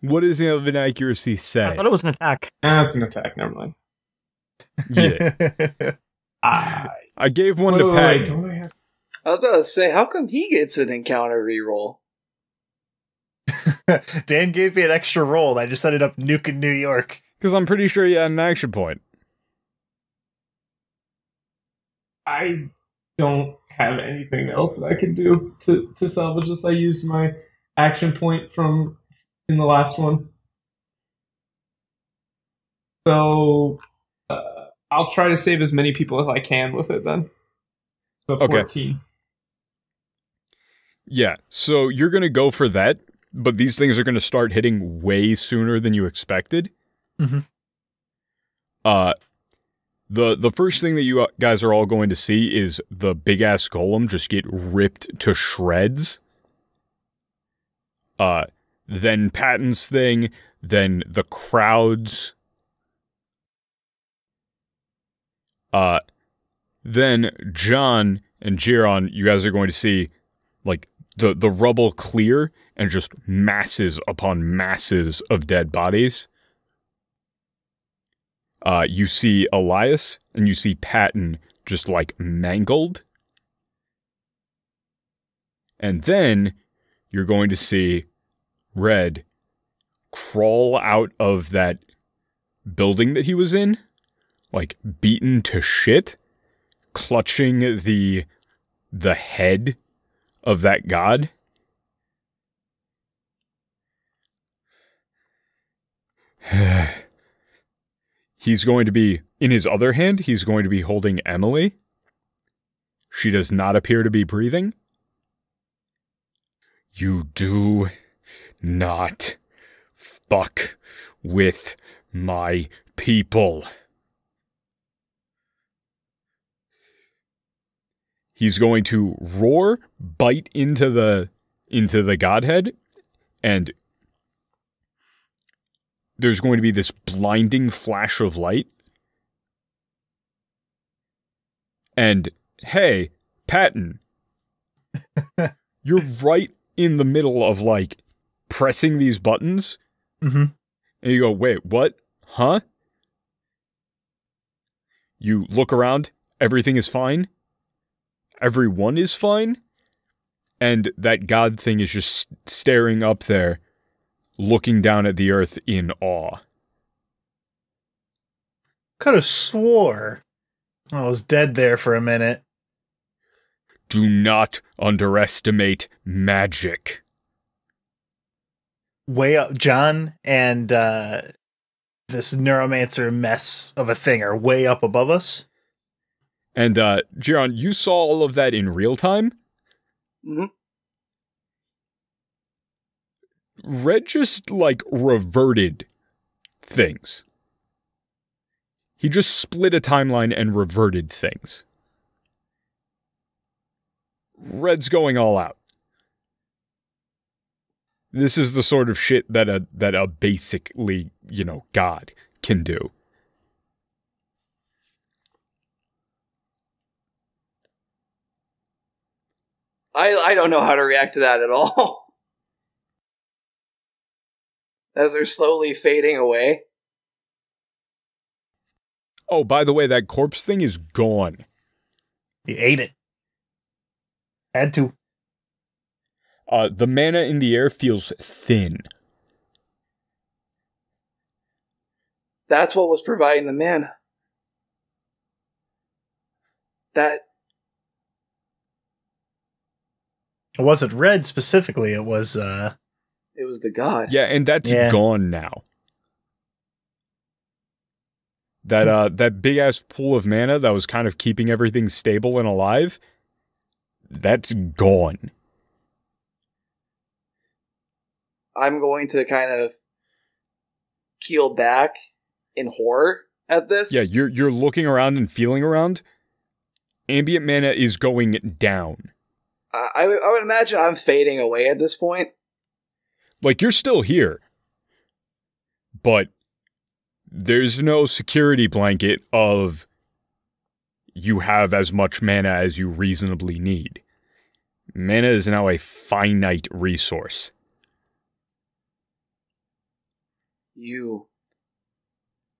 What does the Elven accuracy say? I thought it was an attack. It's an attack. Never mind. Yeah. I gave one to Pat. I was about to say, how come he gets an encounter reroll? Dan gave me an extra roll. I just ended up nuking New York. Because I'm pretty sure you had an action point. I don't have anything else that I can do to salvage this. I used my action point from in the last one. So I'll try to save as many people as I can with it then. So 14. Okay. Yeah, so you're going to go for that, but these things are going to start hitting way sooner than you expected. Mm-hmm. The first thing that you guys are all going to see is the big-ass golem just get ripped to shreds. Then Patton's thing, then the crowds. Then John and Jiron, you guys are going to see, like, the rubble clear and just masses upon masses of dead bodies. You see Elias and you see Patton just like mangled. And then you're going to see Red crawl out of that building that he was in, like beaten to shit, clutching the head of that god. He's going to be, in his other hand, he's going to be holding Emily. She does not appear to be breathing. You do not fuck with my people. He's going to roar, bite into the godhead, and there's going to be this blinding flash of light. And hey, Patton, you're right in the middle of like pressing these buttons. Mm-hmm. And you go, wait, what? Huh? You look around, everything is fine. Everyone is fine. And that god thing is just staring up there, looking down at the earth in awe. Could have swore I was dead there for a minute. Do not underestimate magic. Way up, John and this neuromancer mess of a thing are way up above us. And, Jiron, you saw all of that in real time? Mm-hmm. Red just, like, reverted things. He just split a timeline and reverted things. Red's going all out. This is the sort of shit that a basically, god can do. I don't know how to react to that at all. As they're slowly fading away. Oh, by the way, that corpse thing is gone. He ate it. Had to. The mana in the air feels thin. That's what was providing the mana. That... It wasn't red specifically, it was, It was the god. Yeah, and that's gone now. That big-ass pool of mana that was kind of keeping everything stable and alive, that's gone. I'm going to kind of keel back in horror at this. Yeah, you're looking around and feeling around. Ambient mana is going down. I would imagine I'm fading away at this point. Like, you're still here. But there's no security blanket of you have as much mana as you reasonably need. Mana is now a finite resource. You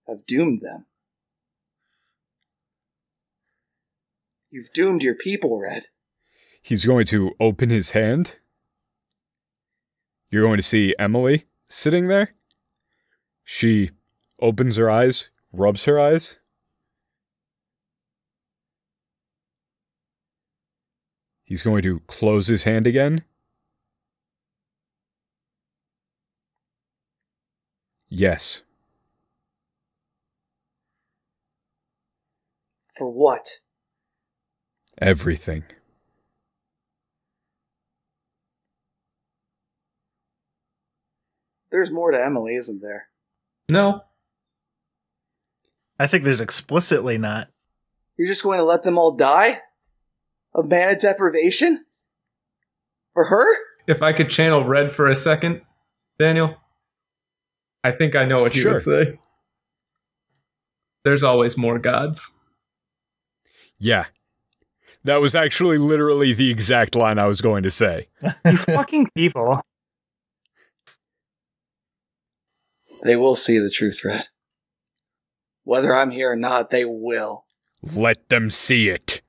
have doomed them. You've doomed your people, Red. He's going to open his hand. You're going to see Emily sitting there. She opens her eyes, rubs her eyes. He's going to close his hand again. Yes. For what? Everything. There's more to Emily, isn't there? No. I think there's explicitly not. You're just going to let them all die? Of mana deprivation? For her? If I could channel Red for a second, Daniel, I think I know what you would say. There's always more gods. Yeah. That was actually literally the exact line I was going to say. You fucking people. They will see the truth, Red. Whether I'm here or not, they will. Let them see it.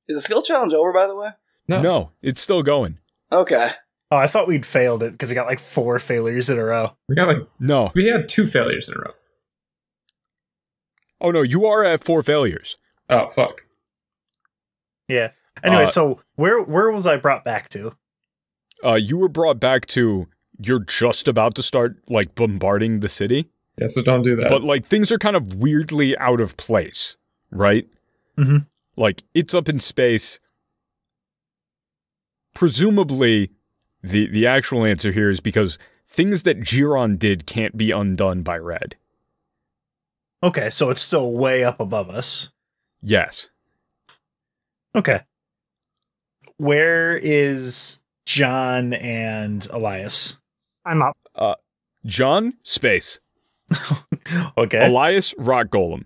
Is the skill challenge over, by the way? No, it's still going. Okay. Oh, I thought we'd failed it because we got like 4 failures in a row. We got No. we had 2 failures in a row. Oh no, you are at 4 failures. Oh fuck. Yeah. Anyway, so where was I brought back to? You were brought back to you're just about to start like bombarding the city. Yeah, so don't do that. But like things are kind of weirdly out of place, right? Mm-hmm. Like it's up in space. Presumably, the actual answer here is because things that Giron did can't be undone by Red. Okay, so it's still way up above us. Yes. Okay. Where is John and Elias? I'm up. John, space. Okay. Elias, rock golem.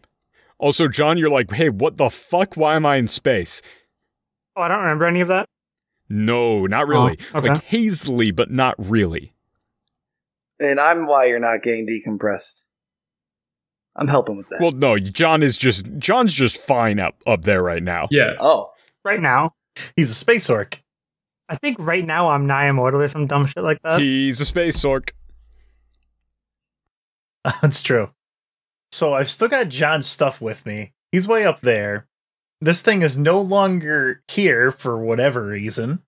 Also, John, you're like, hey, what the fuck? Why am I in space? Oh, I don't remember any of that. No, not really. Oh, okay. Like hazily, but not really. And I'm why you're not getting decompressed. I'm helping with that. Well, no, John's just fine up there right now. yeah. Oh. Right now. He's a space orc. I think right now I'm nigh immortal or some dumb shit like that. He's a space orc. That's true. So I've still got John's stuff with me. He's way up there. This thing is no longer here for whatever reason.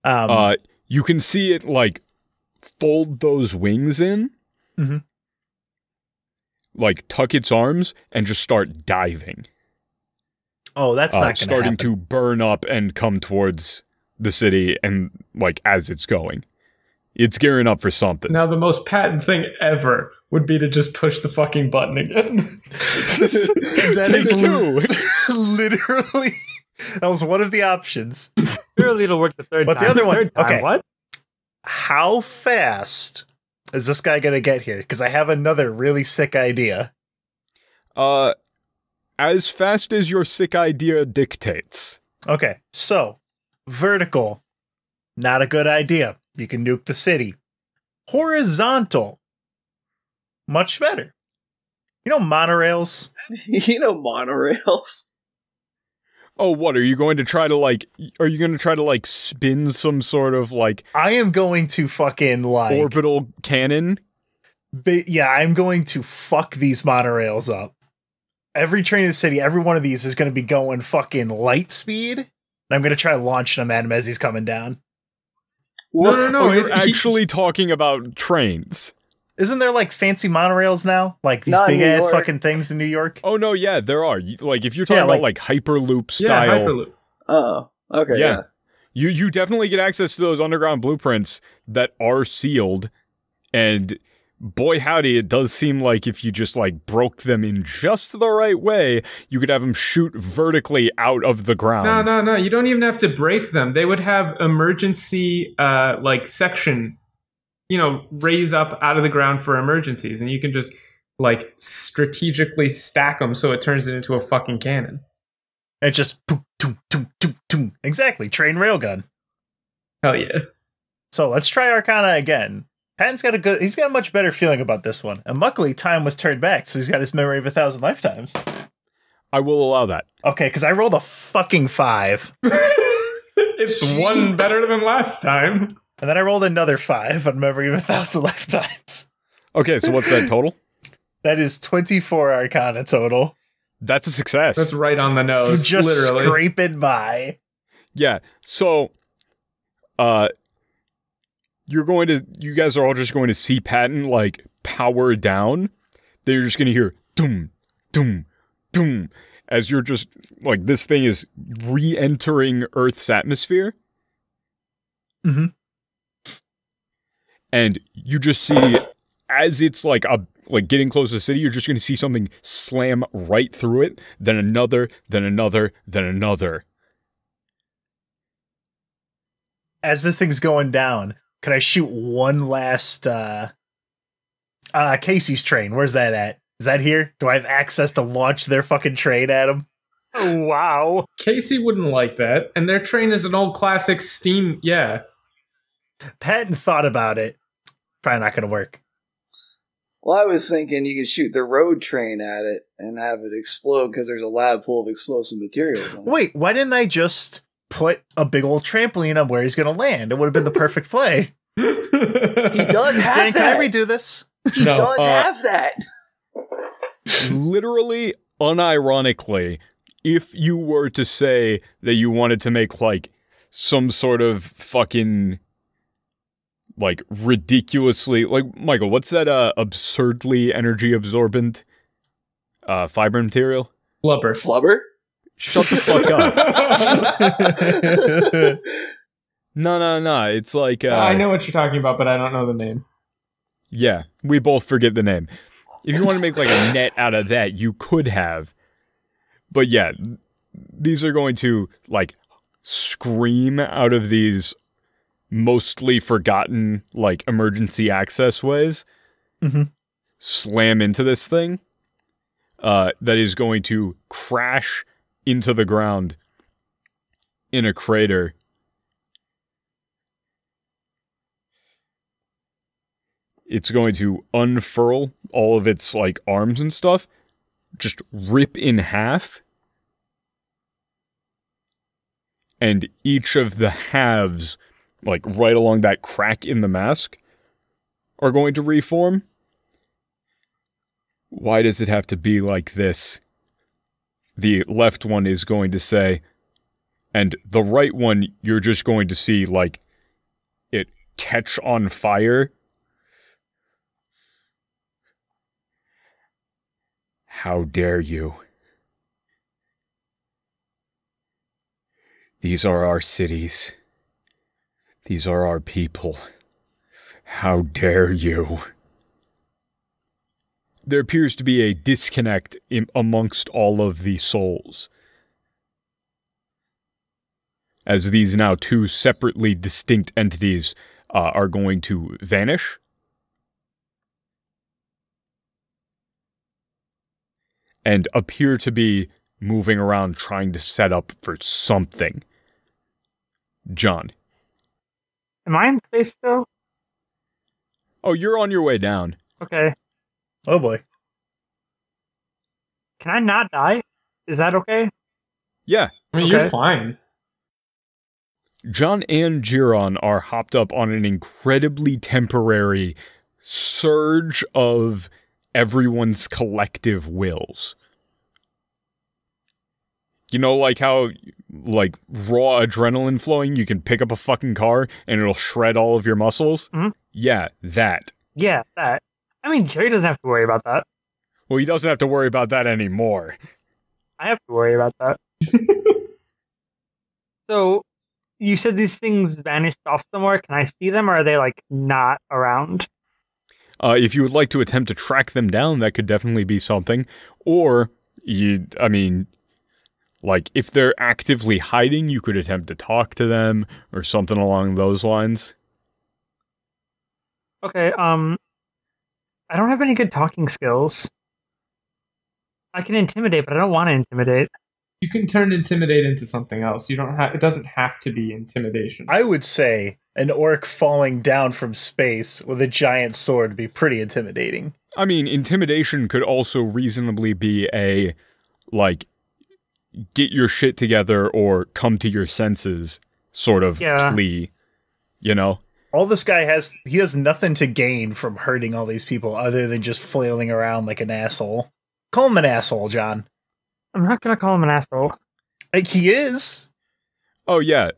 You can see it like fold those wings in, Mhm. like tuck its arms and just start diving. Oh, that's not going starting to burn up and come towards the city, and like as it's going, it's gearing up for something. Now the most patent thing ever would be to just push the fucking button again. That Take is two. literally. That was one of the options. Surely it'll work the third But time. the other one, Third time, okay. What? How fast is this guy going to get here? Because I have another really sick idea. As fast as your sick idea dictates. Okay, so vertical, not a good idea. You can nuke the city. Horizontal, much better. You know monorails? You know monorails? Oh, what are you going to try to like? Are you going to try to like spin some sort of like I am going to fucking like orbital cannon? yeah, I'm going to fuck these monorails up. Every train in the city, every one of these is going to be going fucking light speed. And I'm going to try launching him at him as he's coming down. No. Oh, you're actually talking about trains. Isn't there like fancy monorails now? Like these Not in big New ass York. fucking things in New York? Oh no, yeah, there are. Like if you're talking Yeah, about like Hyperloop style, Yeah, Hyperloop. Oh, okay, Yeah. yeah. you definitely get access to those underground blueprints that are sealed, and boy howdy, it does seem like if you just like broke them in just the right way, you could have them shoot vertically out of the ground. No. You don't even have to break them. They would have emergency like section, raise up out of the ground for emergencies, and you can just like strategically stack them so it turns it into a fucking cannon. And it's just toom, toom, toom, toom, toom. Exactly, train railgun. Hell yeah. So let's try Arcana again. Patton's got he's got a much better feeling about this one. And luckily time was turned back, so he's got his memory of 1,000 lifetimes. I will allow that. Okay, because I rolled a fucking 5. It's one better than last time. And then I rolled another 5 on memory of 1,000 lifetimes. Okay, so what's that total? That is 24 Arcana total. That's a success. That's right on the nose. Just literally. scraping by. Yeah. So, you guys are all just going to see Patton like power down. They're just going to hear doom, doom, doom as you're just like this thing is re-entering Earth's atmosphere. Mm-hmm. And you just see as it's like getting close to the city, you're just going to see something slam right through it, then another, then another, then another. As this thing's going down, can I shoot one last Casey's train? Where's that at? Is that here? Do I have access to launch their fucking train at him? Oh, wow. Casey wouldn't like that, and their train is an old classic steam. Yeah. Patton thought about it. Probably not going to work. Well, I was thinking you could shoot the road train at it and have it explode because there's a lab full of explosive materials on it. Wait, why didn't I just put a big old trampoline on where he's going to land? It would have been the perfect play. He does have Dan, that. can I redo this? He does have that. Literally, unironically, if you were to say that you wanted to make, like, some sort of fucking, like, ridiculously, like, Michael, what's that, absurdly energy absorbent, fiber material? Flubber. Flubber? Shut the fuck up. No, it's like, I know what you're talking about, but I don't know the name. Yeah, we both forget the name. If you want to make, like, a net out of that, you could have. But yeah, these are going to, like, scream out of these mostly forgotten, like, emergency access ways, slam into this thing, that is going to crash into the ground in a crater. It's going to unfurl all of its, like, arms and stuff, just rip in half, and each of the halves, like, right along that crack in the mask, are going to reform. Why does it have to be like this? The left one is going to say, and the right one, you're just going to see, like, it catch on fire. How dare you? These are our cities. These are our people. How dare you? There appears to be a disconnect amongst all of the souls, as these now two separately distinct entities are going to vanish. And appear to be moving around trying to set up for something. John. Am I in space still? Oh, you're on your way down. Okay. Oh boy. Can I not die? Is that okay? Yeah. I mean, you're fine. John and Giron are hopped up on an incredibly temporary surge of everyone's collective wills. You know, like how, like, raw adrenaline flowing, you can pick up a fucking car and it'll shred all of your muscles? Mm-hmm. Yeah, that. Yeah, that. I mean, Jerry doesn't have to worry about that. Well, he doesn't have to worry about that anymore. I have to worry about that. So, you said these things vanished off somewhere. Can I see them, or are they, like, not around? If you would like to attempt to track them down, that could definitely be something. Or, like, if they're actively hiding, you could attempt to talk to them, or something along those lines. Okay, I don't have any good talking skills. I can intimidate, but I don't want to intimidate. You can turn intimidate into something else. You don't have. It doesn't have to be intimidation. I would say an orc falling down from space with a giant sword would be pretty intimidating. I mean, intimidation could also reasonably be a, like, get your shit together or come to your senses sort of plea, you know? All this guy has, he has nothing to gain from hurting all these people other than just flailing around like an asshole. Call him an asshole, John. I'm not gonna call him an asshole. Like, he is. Oh, yeah.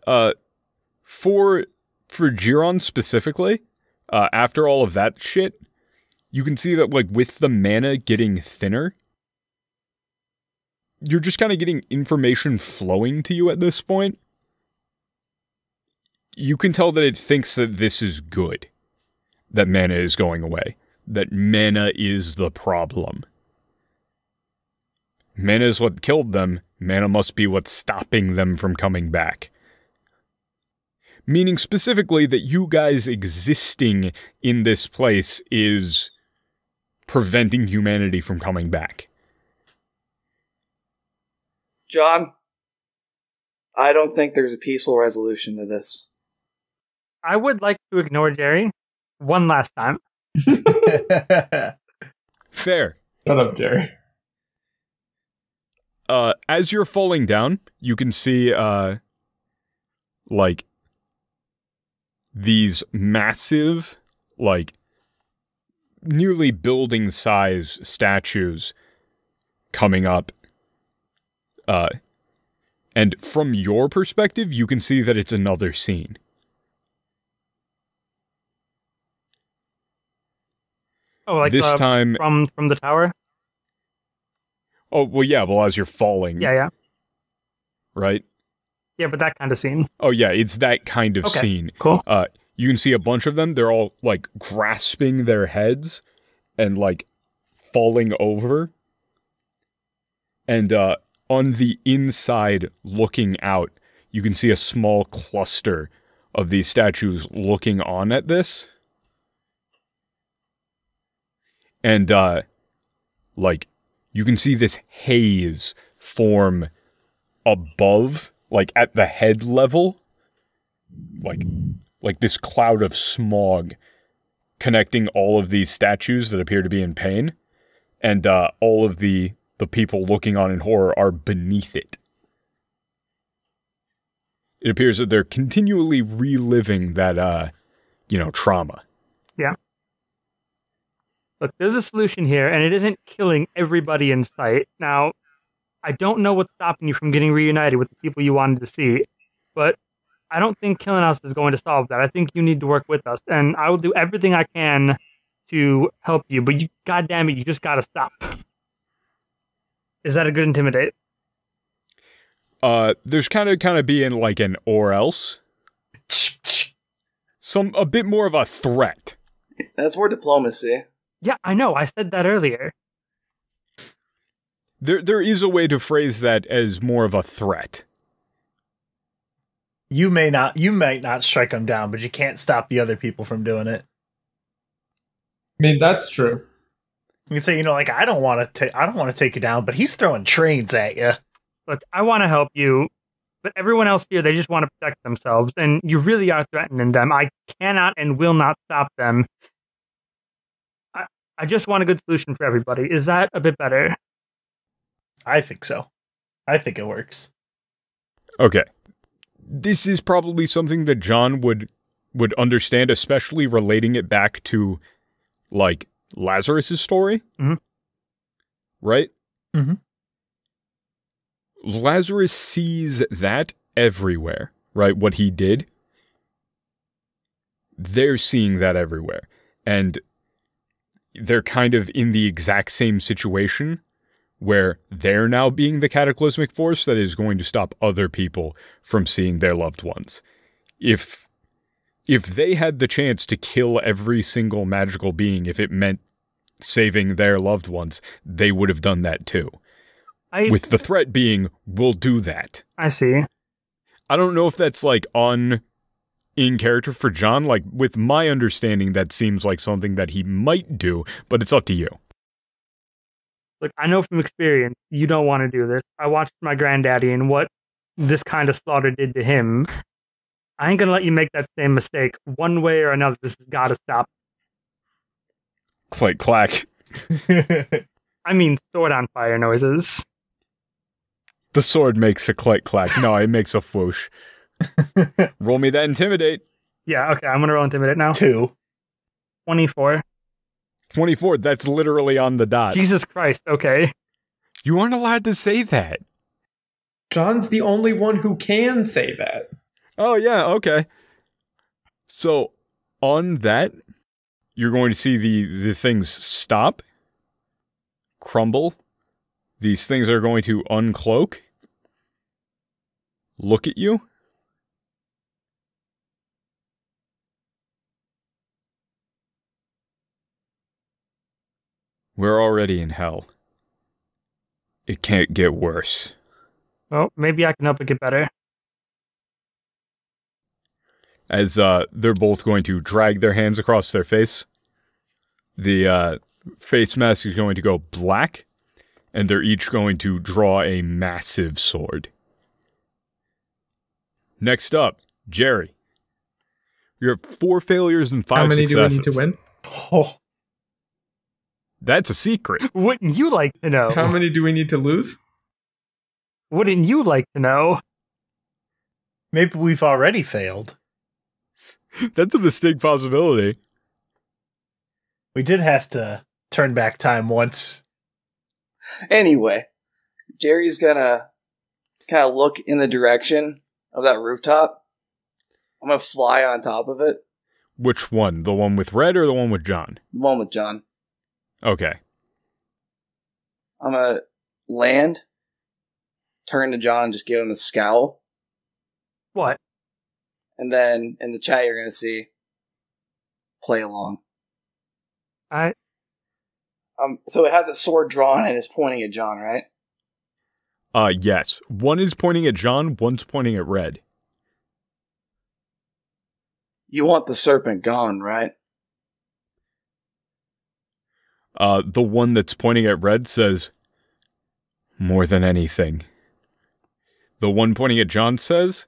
For Giron specifically, after all of that shit, you can see that, like, with the mana getting thinner, you're just kind of getting information flowing to you at this point. You can tell that it thinks that this is good. That mana is going away. That mana is the problem. Mana is what killed them. Mana must be what's stopping them from coming back. Meaning specifically that you guys existing in this place is preventing humanity from coming back. John, I don't think there's a peaceful resolution to this. I would like to ignore Jerry one last time. Fair. Shut up, Jerry. As you're falling down, you can see, like, these massive, like, nearly building-size statues coming up. And from your perspective, you can see that it's another scene. Oh, like this time from the tower? Oh, well, yeah, well, as you're falling. Yeah. Right? Yeah, but that kind of scene. Oh, yeah, it's that kind of scene. Cool. You can see a bunch of them. They're all, like, grasping their heads and, like, falling over. And, on the inside, looking out, you can see a small cluster of these statues looking on at this. And, like, you can see this haze form above, like, at the head level. Like this cloud of smog connecting all of these statues that appear to be in pain. And, all of the people looking on in horror are beneath it. It appears that they're continually reliving that, trauma. Yeah. Look, there's a solution here, and it isn't killing everybody in sight. Now, I don't know what's stopping you from getting reunited with the people you wanted to see, but I don't think killing us is going to solve that. I think you need to work with us, and I will do everything I can to help you, but goddamn it, you just gotta stop. Is that a good intimidate? There's kind of being like an or else. A bit more of a threat. That's more diplomacy. Yeah, I know. I said that earlier. There is a way to phrase that as more of a threat. You might not strike them down, but you can't stop the other people from doing it. I mean, that's true. You can say, like, I don't want to take you down, but he's throwing trains at you. Look, I want to help you, but everyone else here, they just want to protect themselves, and you really are threatening them. I cannot and will not stop them. I just want a good solution for everybody. Is that a bit better? I think so. I think it works. Okay. This is probably something that John would understand, especially relating it back to, like, Lazarus' story. Mm-hmm. Right? Mm-hmm. Lazarus sees that everywhere, right? What he did. They're seeing that everywhere. And they're kind of in the exact same situation where they're now being the cataclysmic force that is going to stop other people from seeing their loved ones. If they had the chance to kill every single magical being, if it meant saving their loved ones, they would have done that too. With the threat being, we'll do that. I see. I don't know if that's like in character for John. Like, with my understanding, that seems like something that he might do, but it's up to you. Look, I know from experience, you don't want to do this. I watched my granddaddy and what this kind of slaughter did to him. I ain't gonna let you make that same mistake. One way or another, this has got to stop. Click, clack. I mean, sword on fire noises. The sword makes a click, clack. No, it makes a whoosh. Roll me that intimidate. Yeah, okay, I'm gonna roll intimidate now. 2. 24. 24, that's literally on the dot. Jesus Christ, okay. You aren't allowed to say that. John's the only one who can say that. Oh, yeah, okay. So, on that, you're going to see the things stop, crumble. These things are going to uncloak, look at you. We're already in hell. It can't get worse. Well, maybe I can help it get better. As they're both going to drag their hands across their face, the face mask is going to go black, and they're each going to draw a massive sword. Next up, Jerry. You have 4 failures and 5 How many successes. do we need to win? Oh, That's a secret. Wouldn't you like to know? How many do we need to lose? Wouldn't you like to know? maybe we've already failed. That's a distinct possibility. We did have to turn back time once. Anyway, Jerry's gonna kind of look in the direction of that rooftop. I'm gonna fly on top of it. Which one? The one with Red or the one with John? The one with John. Okay. I'm gonna land, turn to John, and just give him a scowl. What? And then in the chat, you're gonna see play along. I So it has a sword drawn and it's pointing at John, right? Yes. One is pointing at John, one's pointing at Red. You want the serpent gone, right? The one that's pointing at Red says, more than anything. The one pointing at John says,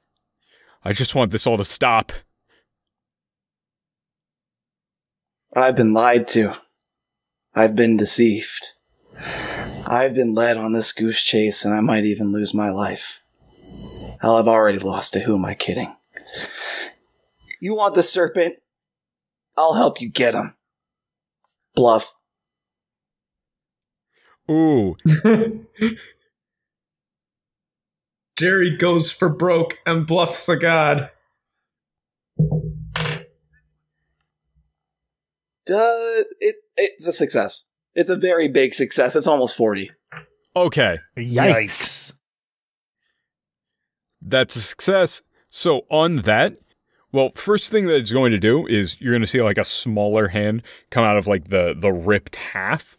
I just want this all to stop. I've been lied to. I've been deceived. I've been led on this goose chase, and I might even lose my life. Hell, I've already lost it. Who am I kidding? You want the serpent? I'll help you get him. Bluff. Ooh. Jerry goes for broke and bluffs the god. It's a success. It's a very big success. It's almost 40. Okay. Yikes. That's a success. So on that, well, first thing that it's going to do is you're going to see like a smaller hand come out of like the ripped half.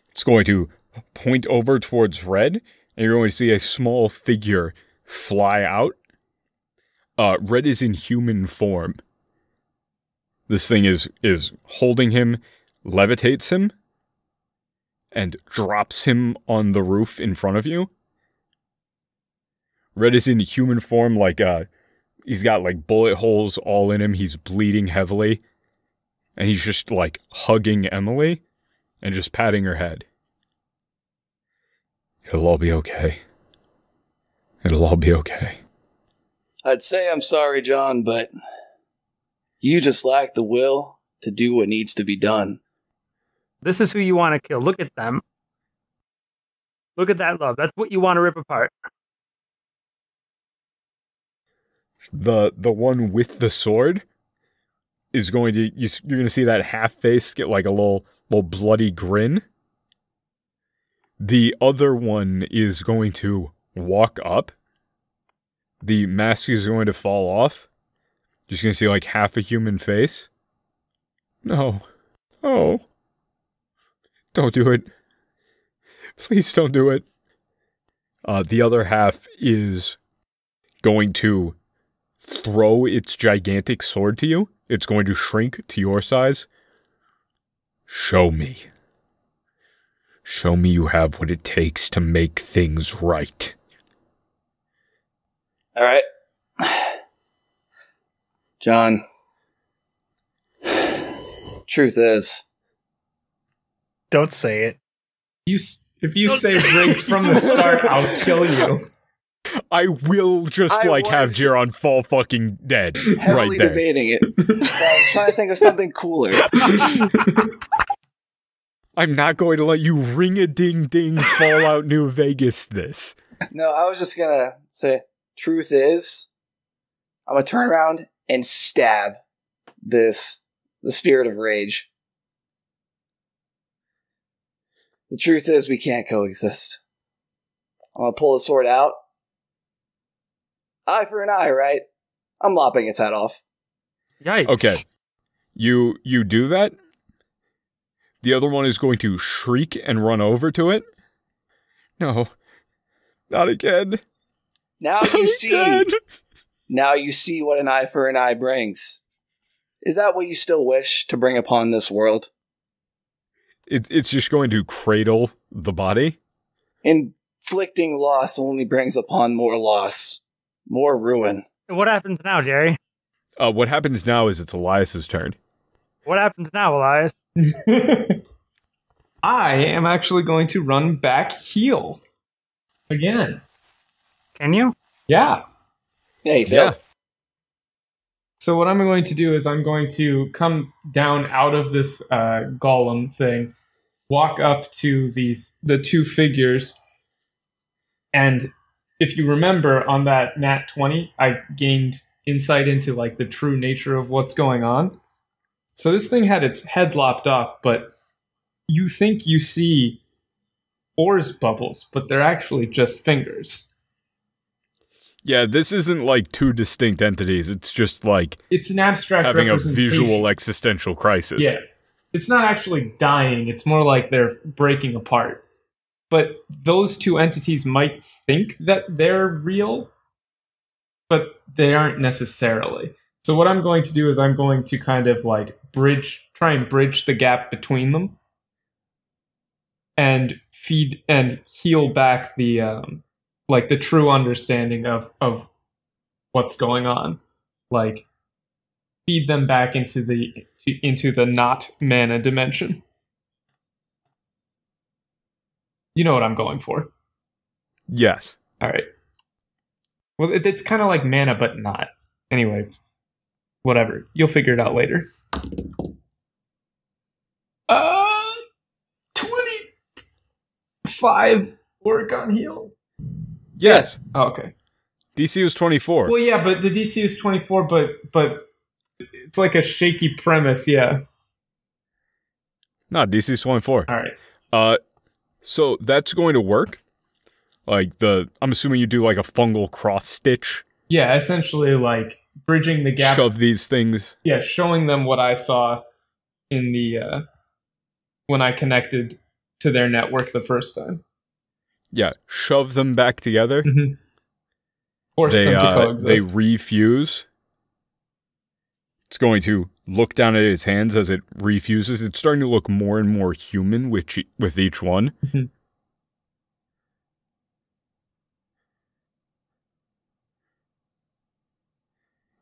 It's going to point over towards Red, and you're going to see a small figure fly out. Red is in human form. This thing is holding him, levitates him, and drops him on the roof in front of you. Red is in human form, like, he's got, like, bullet holes all in him, he's bleeding heavily, and he's just, like, hugging Emily, and just patting her head. It'll all be okay. It'll all be okay. I'd say I'm sorry, John, but you just lack the will to do what needs to be done. This is who you want to kill. Look at them. Look at that love. That's what you want to rip apart. The one with the sword is going to, you're going to see that half face get like a little bloody grin. The other one is going to walk up. The mask is going to fall off. Just going to see like half a human face. No. Oh. Don't do it. Please don't do it. The other half is going to throw its gigantic sword to you. It's going to shrink to your size. Show me. Show me you have what it takes to make things right. All right. John, truth is, Don't say it. If you say rigged from the start, I'll kill you. I will just have Jiron fall fucking dead heavily right there. debating it. I was trying to think of something cooler. I'm not going to let you ring-a-ding-ding Fallout New Vegas this. No, I was just gonna say, truth is, I'm gonna turn around and stab the spirit of rage. The truth is, we can't coexist. I'm gonna pull the sword out. Eye for an eye, right? I'm lopping its head off. Yikes. Okay. You do that. The other one is going to shriek and run over to it. No. Not again. Now Not you see. again. Now you see what an eye for an eye brings. Is that what you still wish to bring upon this world? It's just going to cradle the body. Inflicting loss only brings upon more loss, more ruin. What happens now, Jerry? What happens now is it's Elias's turn. What happens now, Elias? I am actually going to run back heal. Again. Can you? Yeah. Hey, Phil. Yeah. So what I'm going to do is I'm going to come down out of this golem thing, walk up to the two figures, and if you remember on that nat 20, I gained insight into like the true nature of what's going on. So this thing had its head lopped off, but you think you see ores bubbles, but they're actually just fingers. Yeah, this isn't like two distinct entities. It's just like It's an abstract having a representation. visual existential crisis. Yeah. It's not actually dying. It's more like they're breaking apart. But those two entities might think that they're real, but they aren't necessarily. So what I'm going to do is I'm going to kind of like try and bridge the gap between them and feed and heal back the like the true understanding of what's going on. Like feed them back into the not mana dimension. You know what I'm going for. Yes. All right. Well, it's kind of like mana, but not. Anyway, whatever. You'll figure it out later. 25 work on heal. Yes. Oh, okay. DC was 24. Well, yeah, but the DC is 24, but it's like a shaky premise, yeah. No, DC is 24. All right. So that's going to work. Like I'm assuming you do like a fungal cross stitch. Yeah, essentially like bridging the gap. Shove these things. Yeah, showing them what I saw in the when I connected to their network the first time. Yeah, shove them back together. Mm-hmm. Force them to coexist. They refuse. It's going to look down at his hands as it refuses. It's starting to look more and more human with each one. Mm-hmm.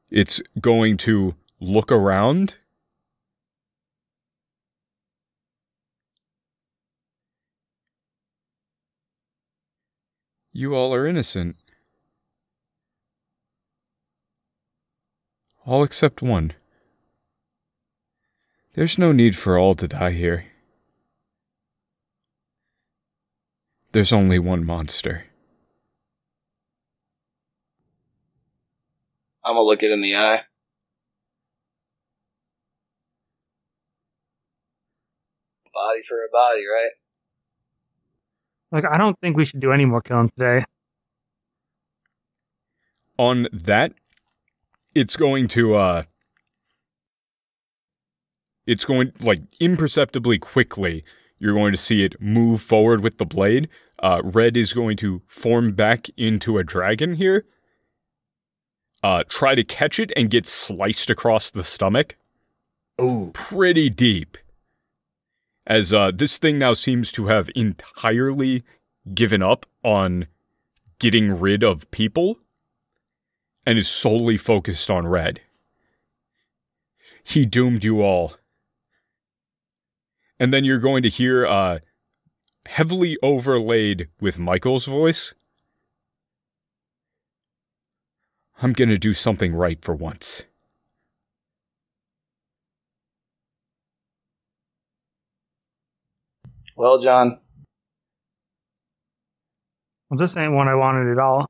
It's going to look around. You all are innocent. All except one. There's no need for all to die here. There's only one monster. I'm gonna look it in the eye. Body for a body, right? Like, I don't think we should do any more killing today. On that, it's going to like imperceptibly quickly, you're going to see it move forward with the blade. Red is going to form back into a dragon here. Try to catch it and get sliced across the stomach. Ooh. Pretty deep. As this thing now seems to have entirely given up on getting rid of people and is solely focused on Red. He doomed you all. And then you're going to hear, heavily overlaid with Michael's voice, I'm gonna do something right for once. Well, John. Well, this ain't one I wanted at all.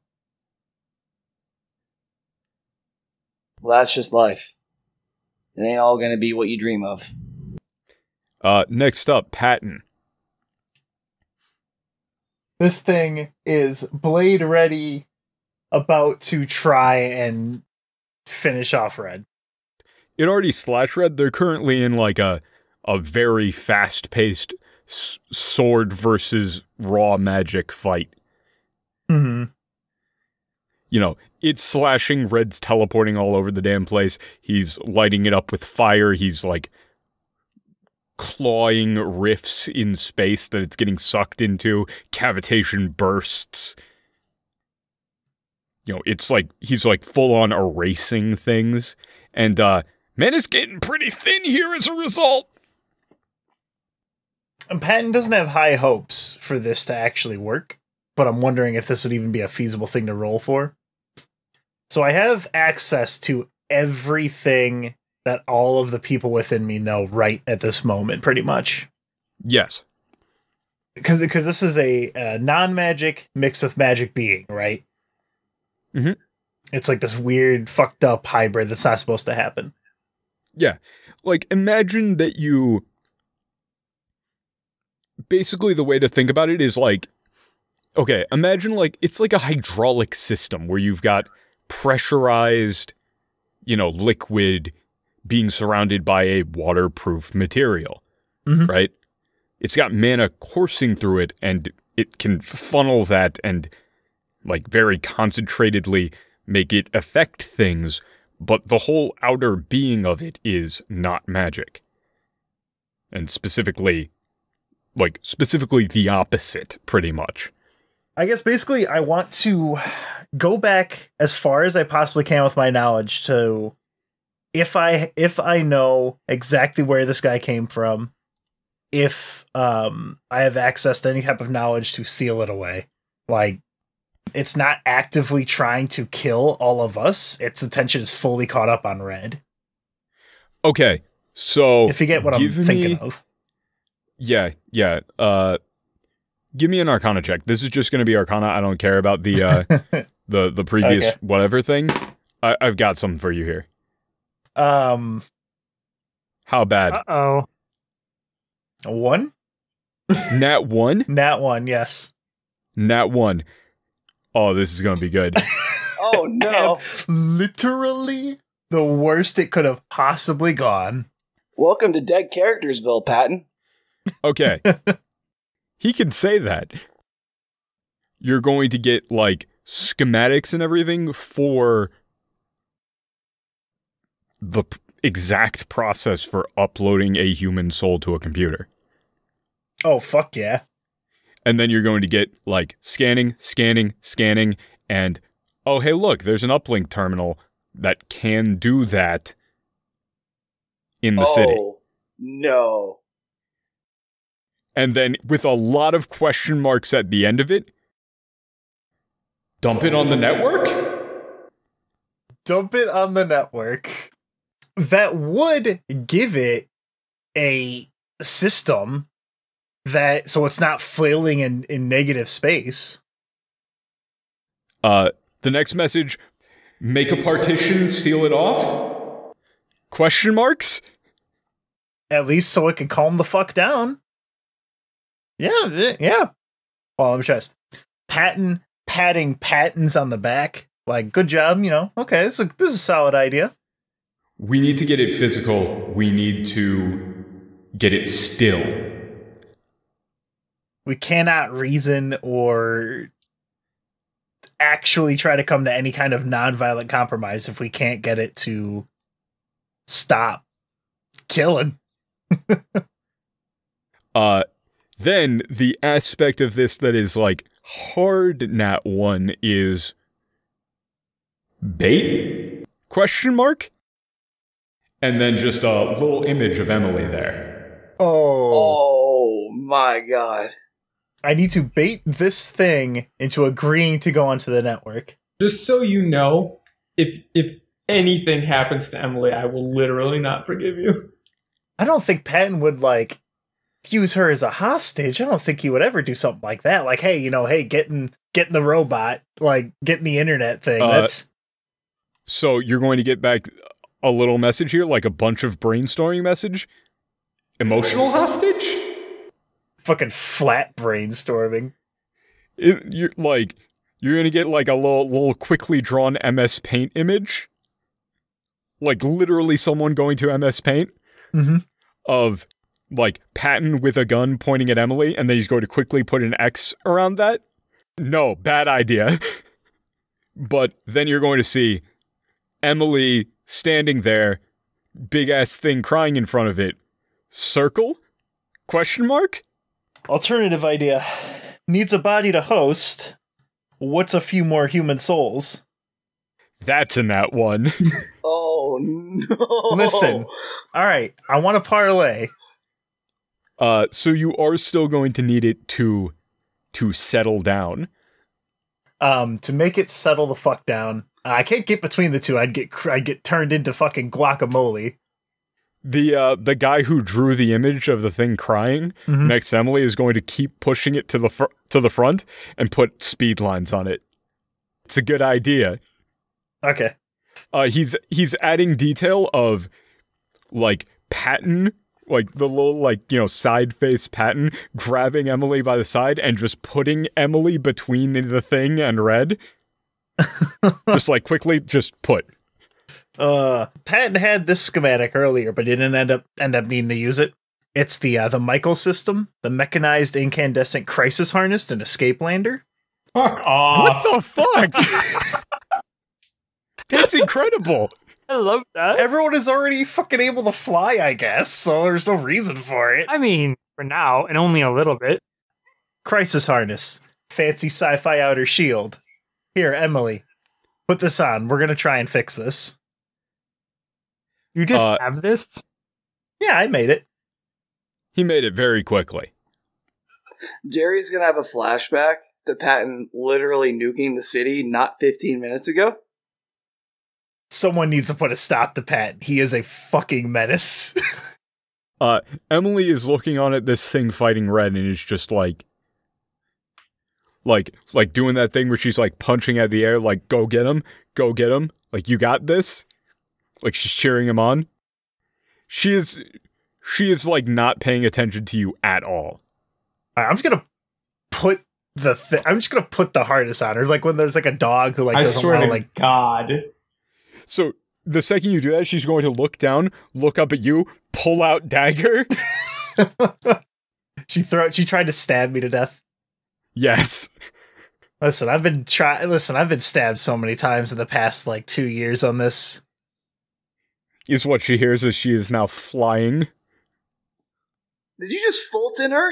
Well, that's just life. It ain't all gonna be what you dream of. Next up, Patton. This thing is blade ready, about to try and finish off Red. It already slashed Red. They're currently in like a very fast-paced sword versus raw magic fight. Mm-hmm. You know, it's slashing, Red's teleporting all over the damn place. He's lighting it up with fire. He's like clawing rifts in space that it's getting sucked into, cavitation bursts. You know, it's like he's like full on erasing things, and man is getting pretty thin here as a result. And Patton doesn't have high hopes for this to actually work, but I'm wondering if this would even be a feasible thing to roll for. So I have access to everything that all of the people within me know right at this moment, pretty much. Yes. Because this is a non-magic mixed with magic being, right? Mm-hmm. It's like this weird, fucked up hybrid that's not supposed to happen. Yeah. Like, imagine that you... Basically, the way to think about it is like... Okay, imagine like it's like a hydraulic system where you've got pressurized, liquid being surrounded by a waterproof material, right? It's got mana coursing through it, and it can funnel that and, like, very concentratedly make it affect things, but the whole outer being of it is not magic. And specifically the opposite, pretty much. I guess basically I want to go back as far as I possibly can with my knowledge to if I know exactly where this guy came from, if I have access to any type of knowledge to seal it away. Like, it's not actively trying to kill all of us. Its attention is fully caught up on Red. Okay, so if you get what I'm thinking of. Yeah. Give me an Arcana check. This is just going to be Arcana. I don't care about the the previous whatever thing. I've got something for you here. How bad? Uh-oh. 1? Nat 1? Nat 1, yes. Nat 1. Oh, this is going to be good. Oh, no. Literally the worst it could have possibly gone. Welcome to Dead Charactersville, Patton. Okay. He can say that. You're going to get, like, schematics and everything for the exact process for uploading a human soul to a computer. Oh, fuck yeah. And then you're going to get, like, scanning, and, oh, hey, look, there's an uplink terminal that can do that in the city. Oh, no. And then, with a lot of question marks at the end of it, dump it on the network? Dump it on the network. That would give it a system that, so it's not flailing in negative space. The next message, make a partition, seal it off? Question marks? At least so it can calm the fuck down. Yeah. Well, let me try this. Patting Pattons on the back. Like, good job, Okay, this is a solid idea. We need to get it physical. We need to get it still. We cannot reason or actually try to come to any kind of nonviolent compromise if we can't get it to stop killing. Then the aspect of this that is like hard Nat 1 is bait? Question mark? And then just a little image of Emily there. Oh my god. I need to bait this thing into agreeing to go onto the network. Just so you know, if anything happens to Emily, I will literally not forgive you. I don't think Patton would, use her as a hostage. I don't think he would ever do something like that. Like, hey, getting the robot, getting the internet thing. That's... So you're going to get back a little message here, like a bunch of brainstorming message? Emotional hostage? Fucking flat brainstorming. You're going to get, a little quickly drawn MS Paint image. Like, literally someone going to MS Paint. Mm-hmm. Of... Patton with a gun pointing at Emily, and then he's going to quickly put an X around that? No, bad idea. But then you're going to see Emily standing there, big-ass thing crying in front of it. Circle? Question mark? Alternative idea. Needs a body to host. What's a few more human souls? That's in that one. Oh no! Listen. All right. I want to parlay. So you are still going to need it to settle down. To make it settle the fuck down. I can't get between the two. I'd get turned into fucking guacamole. The guy who drew the image of the thing crying next to Emily is going to keep pushing it to the front and put speed lines on it. It's a good idea. Okay. He's adding detail of like Patton, like the little side face Patton grabbing Emily by the side and just putting Emily between the thing and Red. Just like quickly, just put. Patton had this schematic earlier, but didn't end up needing to use it. It's the Michael system, the mechanized incandescent crisis harness and escape lander. Fuck off. What the fuck? That's incredible. I love that. Everyone is already fucking able to fly, I guess, so there's no reason for it. I mean, for now, and only a little bit. Crisis harness. Fancy sci-fi outer shield. Here, Emily. Put this on. We're gonna try and fix this. You just have this? Yeah, I made it. He made it very quickly. Jerry's gonna have a flashback to Patton literally nuking the city not 15 minutes ago. Someone needs to put a stop to Patton. He is a fucking menace. Emily is looking on at this thing fighting Red and is just like doing that thing where she's like punching at the air, like, go get him, like, you got this. Like, she's cheering him on. She is like not paying attention to you at all. I'm just gonna put I'm just gonna put the harness on her, like when there's like a dog who like I doesn't swear want to to like. God. So the second you do that, she's going to look down, look up at you, pull out dagger. She tried to stab me to death. Yes. Listen, I've been stabbed so many times in the past like 2 years on this. Is what she hears as she is now flying. Did you just Fulton her?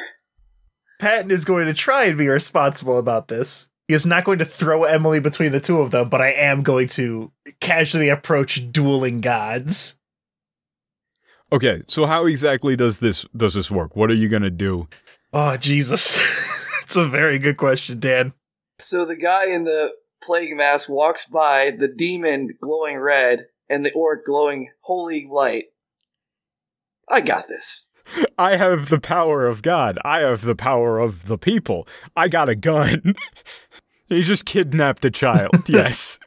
Patton is going to try and be responsible about this. He is not going to throw Emily between the two of them, but I am going to casually approach dueling gods. Okay, so how exactly does this work? What are you gonna do? Oh, Jesus. It's a very good question, Dan. So the guy in the plague mask walks by, the demon glowing red, and the orc glowing holy light. I got this. I have the power of God. I have the power of the people. I got a gun. He just kidnapped a child. Yes.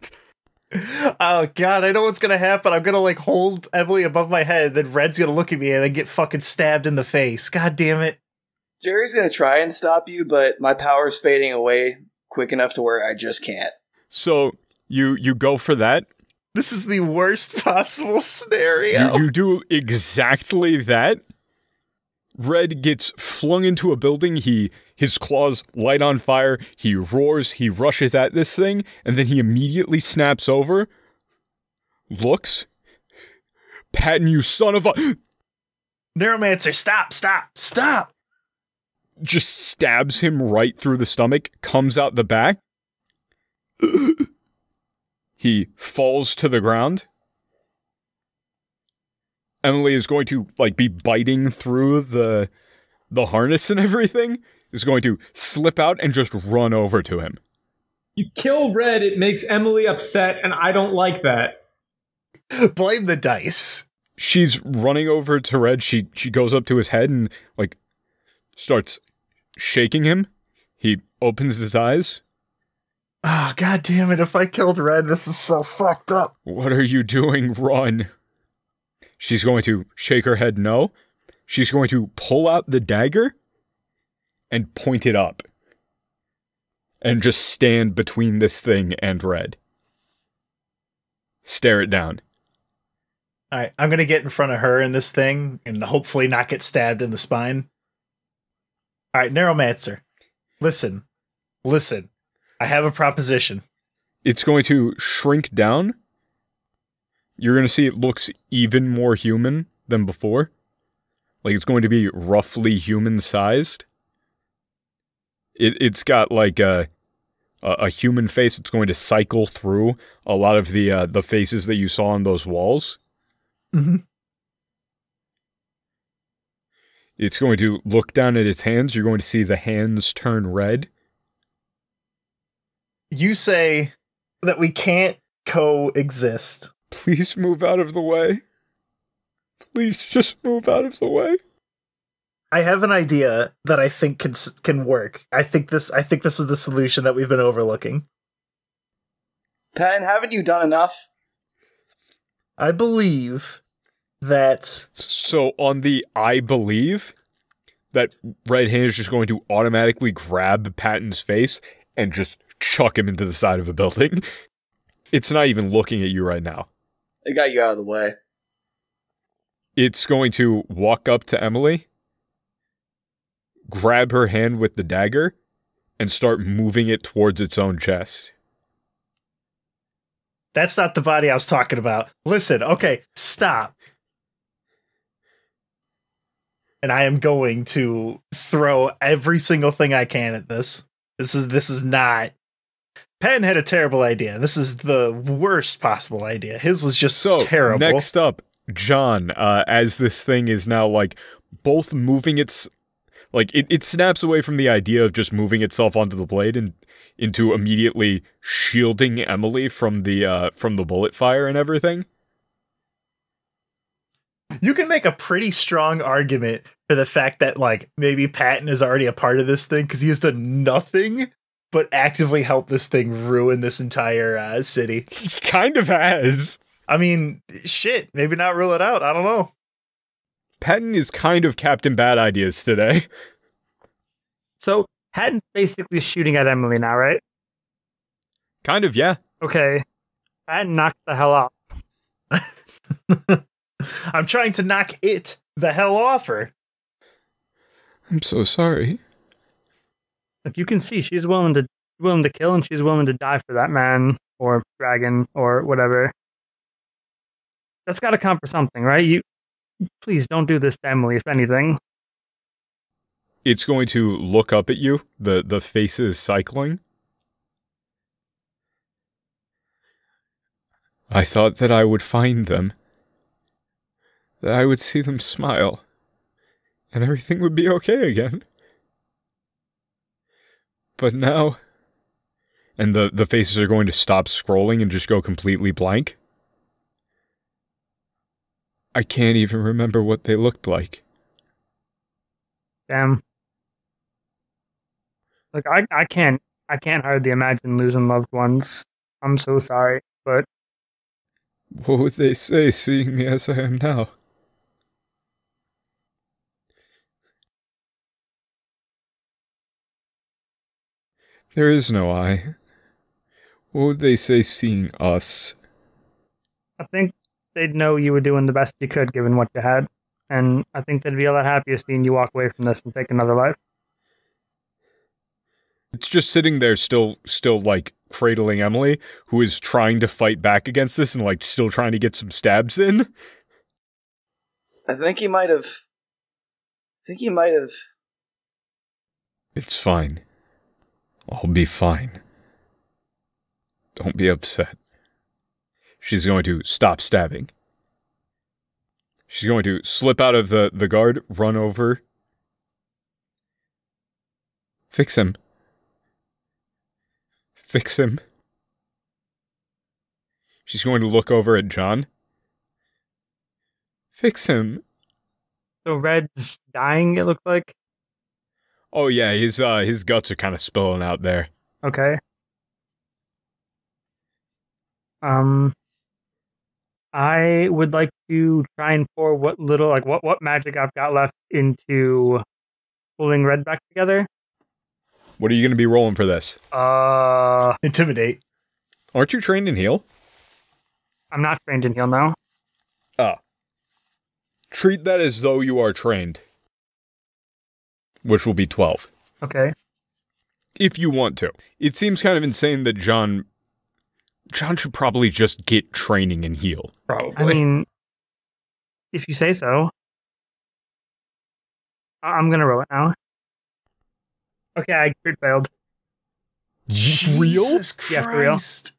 Oh God, I know what's gonna happen. I'm gonna like hold Emily above my head, then Red's gonna look at me and then get fucking stabbed in the face. God damn it. Jerry's gonna try and stop you, but my power's fading away quick enough to where I just can't. So you go for that. This is the worst possible scenario. You do exactly that. Red gets flung into a building. His claws light on fire. He roars. He rushes at this thing, and then he immediately snaps over. Looks. Patton, you son of a... Neuromancer, stop! Just stabs him right through the stomach, comes out the back. He falls to the ground. Emily is going to be biting through the harness and everything, is going to slip out and just run over to him. You kill Red, it makes Emily upset, and I don't like that. Blame the dice. She's running over to Red. She goes up to his head and starts shaking him. He opens his eyes. Oh, God damn it. If I killed Red, this is so fucked up. What are you doing? Run. She's going to shake her head no. She's going to pull out the dagger and point it up. And just stand between this thing and Red. Stare it down. Alright, I'm going to get in front of her in this thing and hopefully not get stabbed in the spine. Alright, Neuromancer. Listen. I have a proposition. It's going to shrink down. You're going to see it looks even more human than before. Like, it's going to be roughly human-sized. It's got, like, a human face. It's going to cycle through a lot of the faces that you saw on those walls. Mm-hmm. It's going to look down at its hands. You're going to see the hands turn red. You say that we can't coexist. Please move out of the way. Please just move out of the way. I have an idea that I think can work. I think this is the solution that we've been overlooking. Patton, haven't you done enough? I believe that... So on the I believe, that red hand is just going to automatically grab Patton's face and just chuck him into the side of a building. It's not even looking at you right now. It got you out of the way. It's going to walk up to Emily, grab her hand with the dagger, and start moving it towards its own chest. That's not the body I was talking about. Listen, okay, stop. And I am going to throw every single thing I can at this. This is not... Patton had a terrible idea. This is the worst possible idea. His was just terrible. Next up, John, as this thing is now, like, both moving its... Like, it snaps away from the idea of just moving itself onto the blade and into immediately shielding Emily from the bullet fire and everything. You can make a pretty strong argument for the fact that, like, maybe Patton is already a part of this thing because he has done nothing but actively help this thing ruin this entire city. He kind of has. I mean, shit, maybe not rule it out. I don't know. Patton is kind of Captain Bad Ideas today. So, Patton's basically shooting at Emily now, right? Kind of, yeah. Okay. Patton knocked the hell off. I'm trying to knock it the hell off her. I'm so sorry. Like, you can see she's willing to kill, and she's willing to die for that man or dragon or whatever. That's got to count for something, right? You please don't do this to Emily, if anything. It's going to look up at you. The face is cycling. I thought that I would find them. That I would see them smile. And everything would be okay again. But now... And the faces are going to stop scrolling and just go completely blank. I can't even remember what they looked like. Damn. Like, I can't hardly imagine losing loved ones. I'm so sorry, but... What would they say seeing me as I am now? There is no I. What would they say seeing us? I think they'd know you were doing the best you could given what you had. And I think they'd be a lot happier seeing you walk away from this and take another life. It's just sitting there still like cradling Emily, who is trying to fight back against this and like still trying to get some stabs in. I think he might have. It's fine. I'll be fine. Don't be upset. She's going to stop stabbing. She's going to slip out of the guard, run over. Fix him. Fix him. She's going to look over at John. Fix him. So Red's dying, it looks like? Oh yeah, his guts are kind of spilling out there. Okay. I would like to try and pour what little, like, what magic I've got left into pulling Red back together. What are you going to be rolling for this? Intimidate. Aren't you trained in heal? I'm not trained in heal now. Oh. Treat that as though you are trained. Which will be 12. Okay. If you want to. It seems kind of insane that John should probably just get training in heal. Probably. I mean, if you say so. I'm gonna roll it now. Okay, I crit failed. Jesus Yeah, for real. Christ.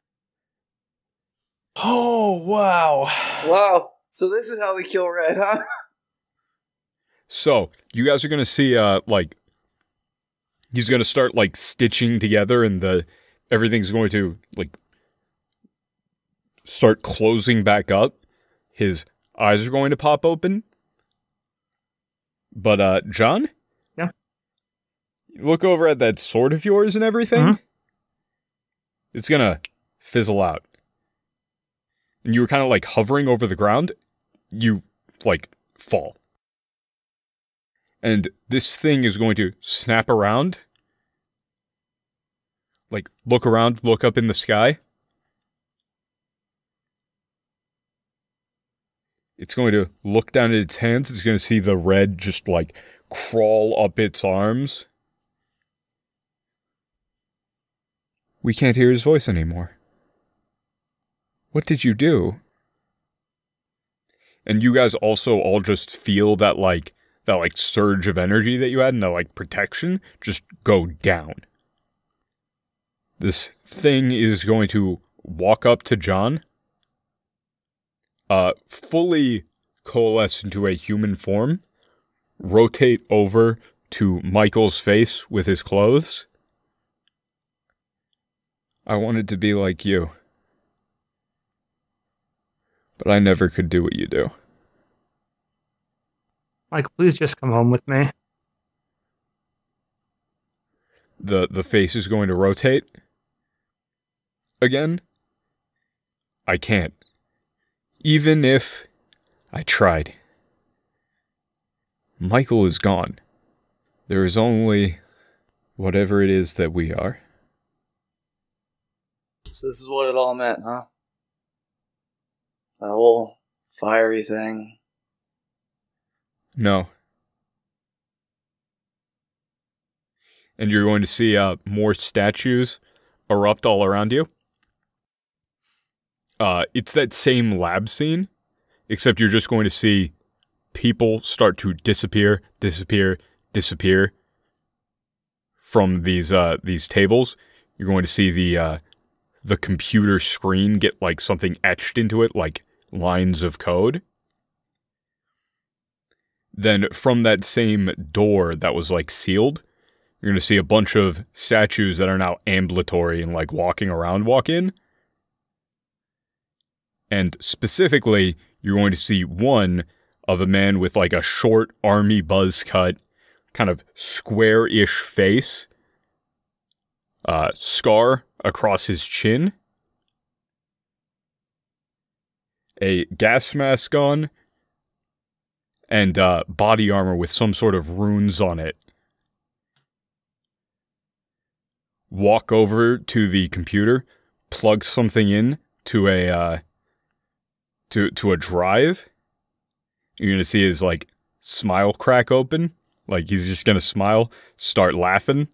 Oh, wow. Wow. So this is how we kill Red, huh? So, you guys are going to see, he's going to start, stitching together and everything's going to, start closing back up. His eyes are going to pop open. But, John? Yeah? Look over at that sword of yours and everything. Mhm. It's going to fizzle out. And you were kind of, hovering over the ground. You, fall. And this thing is going to snap around. Look around, look up in the sky. It's going to look down at its hands. It's going to see the red just, crawl up its arms. We can't hear his voice anymore. What did you do? And you guys also all just feel that, that surge of energy that you had and that protection just go down. This thing is going to walk up to John, fully coalesce into a human form, rotate over to Michael's face with his clothes. I wanted to be like you, but I never could do what you do. Michael, please just come home with me. The face is going to rotate. Again, I can't. Even if I tried. Michael is gone. There is only whatever it is that we are. So this is what it all meant, huh? The whole fiery thing. No. And you're going to see more statues erupt all around you. It's that same lab scene, except you're just going to see people start to disappear from these tables. You're going to see the computer screen get something etched into it, like lines of code. Then from that same door that was sealed, you're going to see a bunch of statues that are now ambulatory and walking around walk in. And specifically, you're going to see one of a man with a short army buzz cut, kind of square-ish face, scar across his chin, a gas mask on, and body armor with some sort of runes on it. Walk over to the computer, plug something in to a to a drive. You're gonna see his smile crack open, he's just gonna smile, start laughing,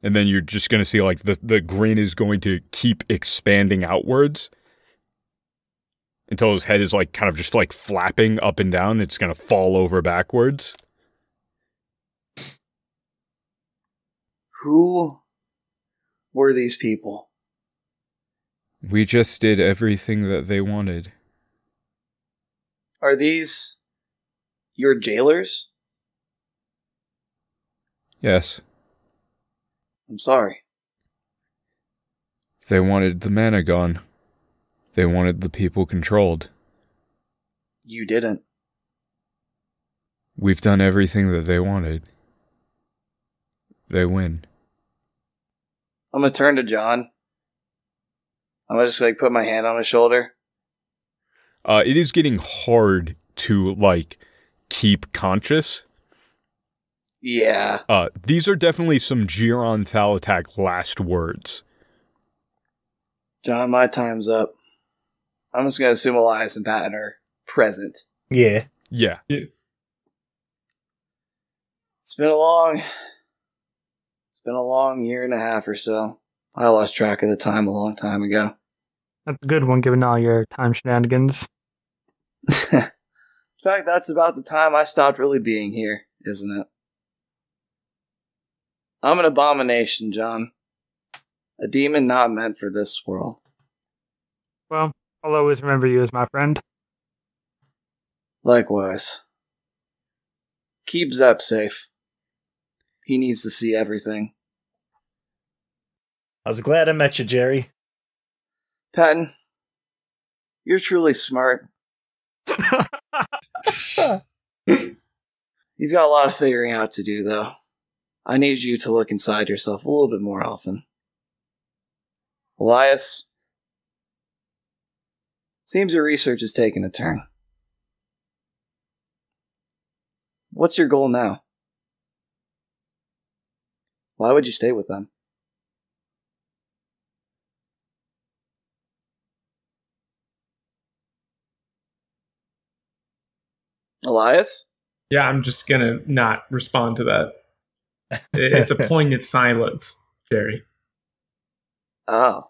and then you're just gonna see the grin is going to keep expanding outwards until his head is kind of just flapping up and down. It's gonna fall over backwards. Who were these people? We just did everything that they wanted. Are these your jailers? Yes. I'm sorry. They wanted the mana gone. They wanted the people controlled. You didn't. We've done everything that they wanted. They win. I'm gonna turn to John. I'm gonna just put my hand on his shoulder. It is getting hard to keep conscious. Yeah. These are definitely some Giron Thalatak last words. John, my time's up. I'm just gonna assume Elias and Patton are present. Yeah. Yeah. It's been a long year and a half or so. I lost track of the time a long time ago. That's a good one, given all your time shenanigans. In fact, that's about the time I stopped really being here, isn't it? I'm an abomination, John. A demon not meant for this world. Well, I'll always remember you as my friend. Likewise. Keep Zep safe. He needs to see everything. I was glad I met you, Jerry. Patton, you're truly smart. You've got a lot of figuring out to do, though. I need you to look inside yourself a little bit more often. Elias, seems your research is taking a turn. What's your goal now? Why would you stay with them? Elias? Yeah, I'm just gonna not respond to that. It's a poignant silence, Jerry. Oh.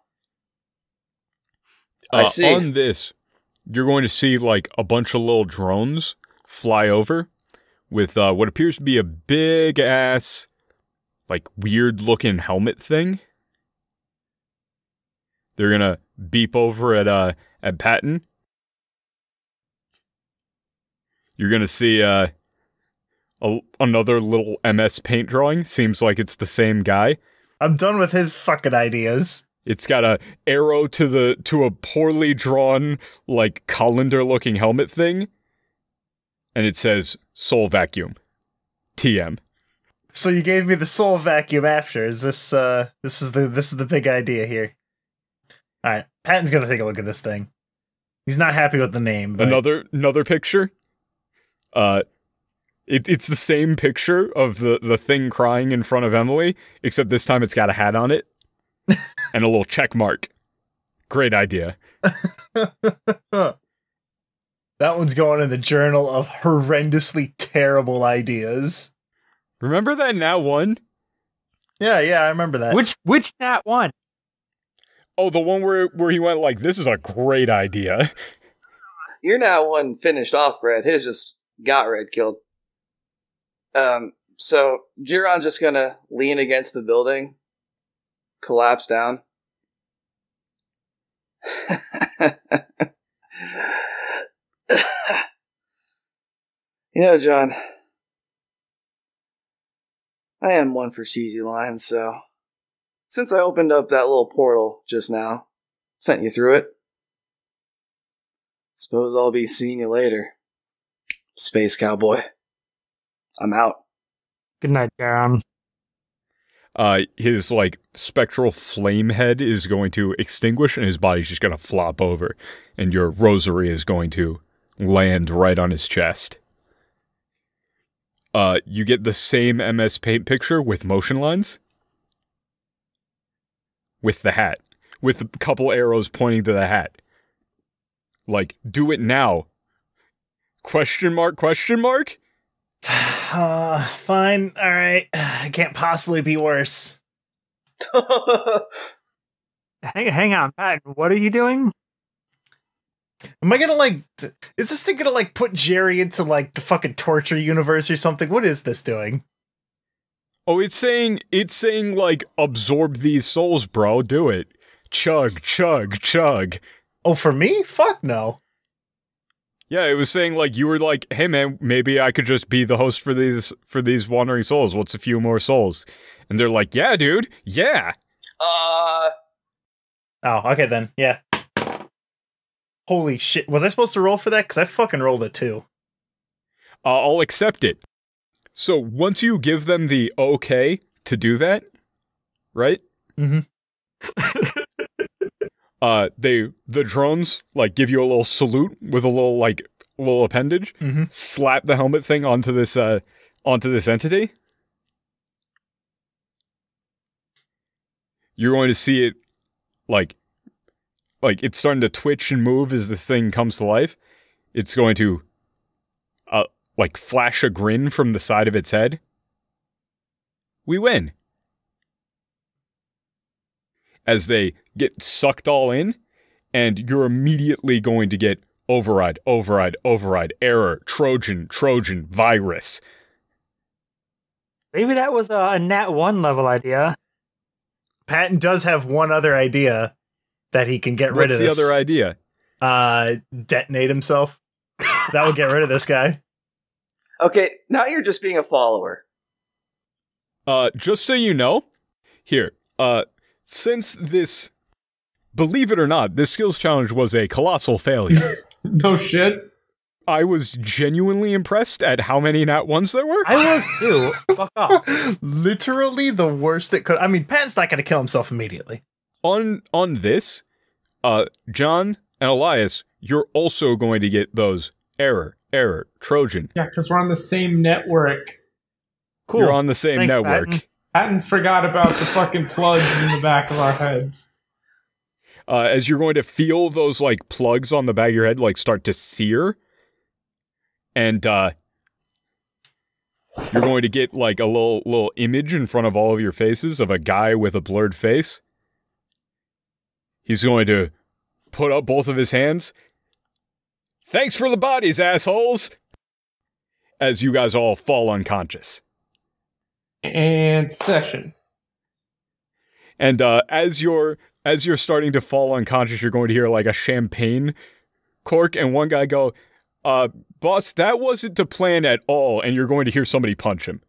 I see. On this, you're going to see like a bunch of little drones fly over with what appears to be a big ass, like weird looking helmet thing. They're gonna beep over at Patton. You're gonna see another little MS Paint drawing. Seems like it's the same guy. I'm done with his fucking ideas. It's got a arrow to a poorly drawn, like colander-looking helmet thing, and it says "Soul Vacuum, TM." So you gave me the soul vacuum after. Is this this is the big idea here? All right, Patton's gonna take a look at this thing. He's not happy with the name. But... Another picture. It's the same picture of the thing crying in front of Emily, except this time it's got a hat on it and a little check mark. Great idea. That one's going in the journal of horrendously terrible ideas. Remember that Nat 1? Yeah, I remember that. Which Nat 1? Oh, the one where he went like, "This is a great idea." You're now one finished off Red. His just got Red killed. So Jiron's just gonna lean against the building, collapse down. You know, John, I am one for cheesy lines, so since I opened up that little portal just now, sent you through it, suppose I'll be seeing you later, Space Cowboy. I'm out. Good night, Jaron. His like spectral flame head is going to extinguish and his body's just gonna flop over, and your rosary is going to land right on his chest. You get the same MS Paint picture with motion lines. With the hat. With a couple arrows pointing to the hat. Like, do it now. Question mark? Fine. All right. It can't possibly be worse. Hang on, Pat. What are you doing? Am I gonna is this thing gonna put Jerry into the fucking torture universe or something? What is this doing? Oh, it's saying like absorb these souls, bro. Do it. Chug. Oh, for me? Fuck no. Yeah, it was saying like you were like, "Hey man, maybe I could just be the host for these wandering souls. What's a few more souls?" And they're like, "Yeah, dude. Yeah." Oh, okay then. Yeah. Holy shit. Was I supposed to roll for that? Because I fucking rolled a 2. I'll accept it. So once you give them the okay to do that, right? Mm-hmm. The drones give you a little salute with a little appendage, mm-hmm. slap the helmet thing onto this entity. You're going to see it like it's starting to twitch and move as this thing comes to life. It's going to flash a grin from the side of its head. We win. As they get sucked all in, and you're immediately going to get override, error, Trojan, virus. Maybe that was a Nat 1 level idea. Patton does have one other idea that he can get rid of this. What's the other idea? Detonate himself. That would get rid of this guy. Okay, now you're just being a follower. Just so you know, here, since this, believe it or not, this skills challenge was a colossal failure. No shit. I was genuinely impressed at how many Nat 1s there were. I was too. Fuck off. Literally the worst it could. I mean, Patton's not going to kill himself immediately. On this, John and Elias, you're also going to get those error, Trojan. Yeah, because we're on the same network. Cool. You're on the same Thanks, network. Patton. Patton forgot about the fucking plugs in the back of our heads. As you're going to feel those like plugs on the back of your head like start to sear. And you're going to get like a little image in front of all of your faces of a guy with a blurred face. He's going to put up both of his hands. Thanks for the bodies, assholes! As you guys all fall unconscious. And session. And as you're starting to fall unconscious, you're going to hear like a champagne cork, and one guy go, boss, that wasn't to plan at all, and you're going to hear somebody punch him.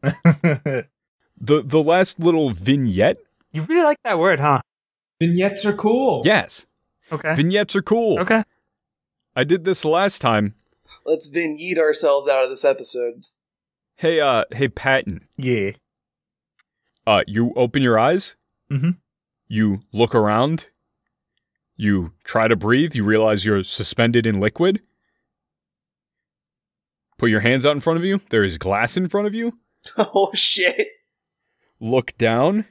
The last little vignette. You really like that word, huh? Vignettes are cool. Yes. Okay. Vignettes are cool. Okay. I did this last time. Let's vignette ourselves out of this episode. Hey, Patton. Yeah. You open your eyes. Mm-hmm. You look around. You try to breathe. You realize you're suspended in liquid. Put your hands out in front of you. There is glass in front of you. Oh, shit. Look down.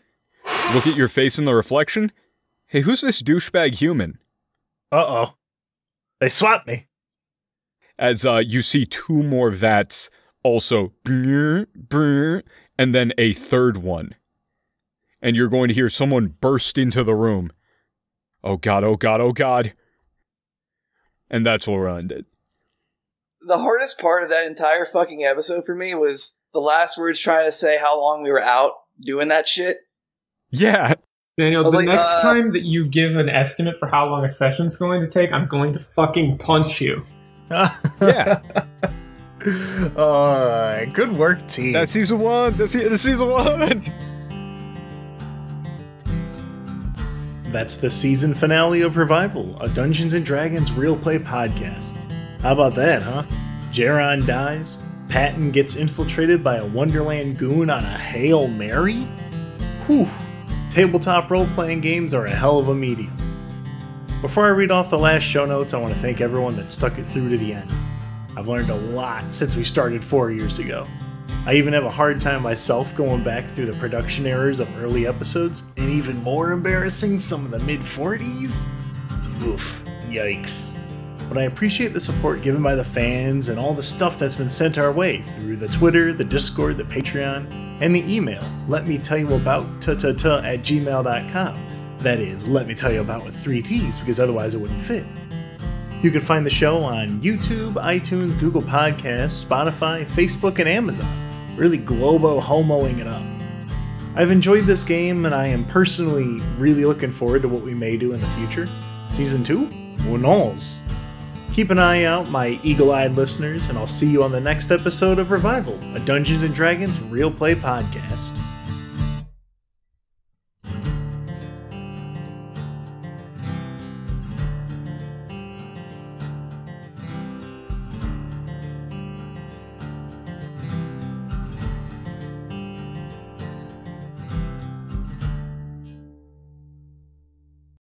Look at your face in the reflection. Hey, who's this douchebag human? Uh-oh. They swapped me. As you see two more vats also, and then a third one. And you're going to hear someone burst into the room. Oh god, oh god, oh god. And that's where we'll end it. The hardest part of that entire fucking episode for me was the last words trying to say how long we were out doing that shit. Yeah. Daniel, the like, next time that you give an estimate for how long a session's going to take, I'm going to fucking punch you. Yeah. Good work, team. That's season 1. That's season 1. That's the season finale of Revival, a Dungeons & Dragons Realplay podcast. How about that, huh? Jaron dies, Patton gets infiltrated by a Wonderland goon on a Hail Mary? Whew. Tabletop role-playing games are a hell of a medium. Before I read off the last show notes, I want to thank everyone that stuck it through to the end. I've learned a lot since we started 4 years ago. I even have a hard time myself going back through the production errors of early episodes, and even more embarrassing, some of the mid-40s. Oof, yikes. But I appreciate the support given by the fans and all the stuff that's been sent our way through the Twitter, the Discord, the Patreon, and the email, letmetellyouabouttt@gmail.com. That is, let me tell you about with 3 T's, because otherwise it wouldn't fit. You can find the show on YouTube, iTunes, Google Podcasts, Spotify, Facebook, and Amazon. Really globo-homoing it up. I've enjoyed this game, and I am personally really looking forward to what we may do in the future. Season 2? Who knows? Keep an eye out, my eagle-eyed listeners, and I'll see you on the next episode of Revival, a Dungeons & Dragons Real Play podcast.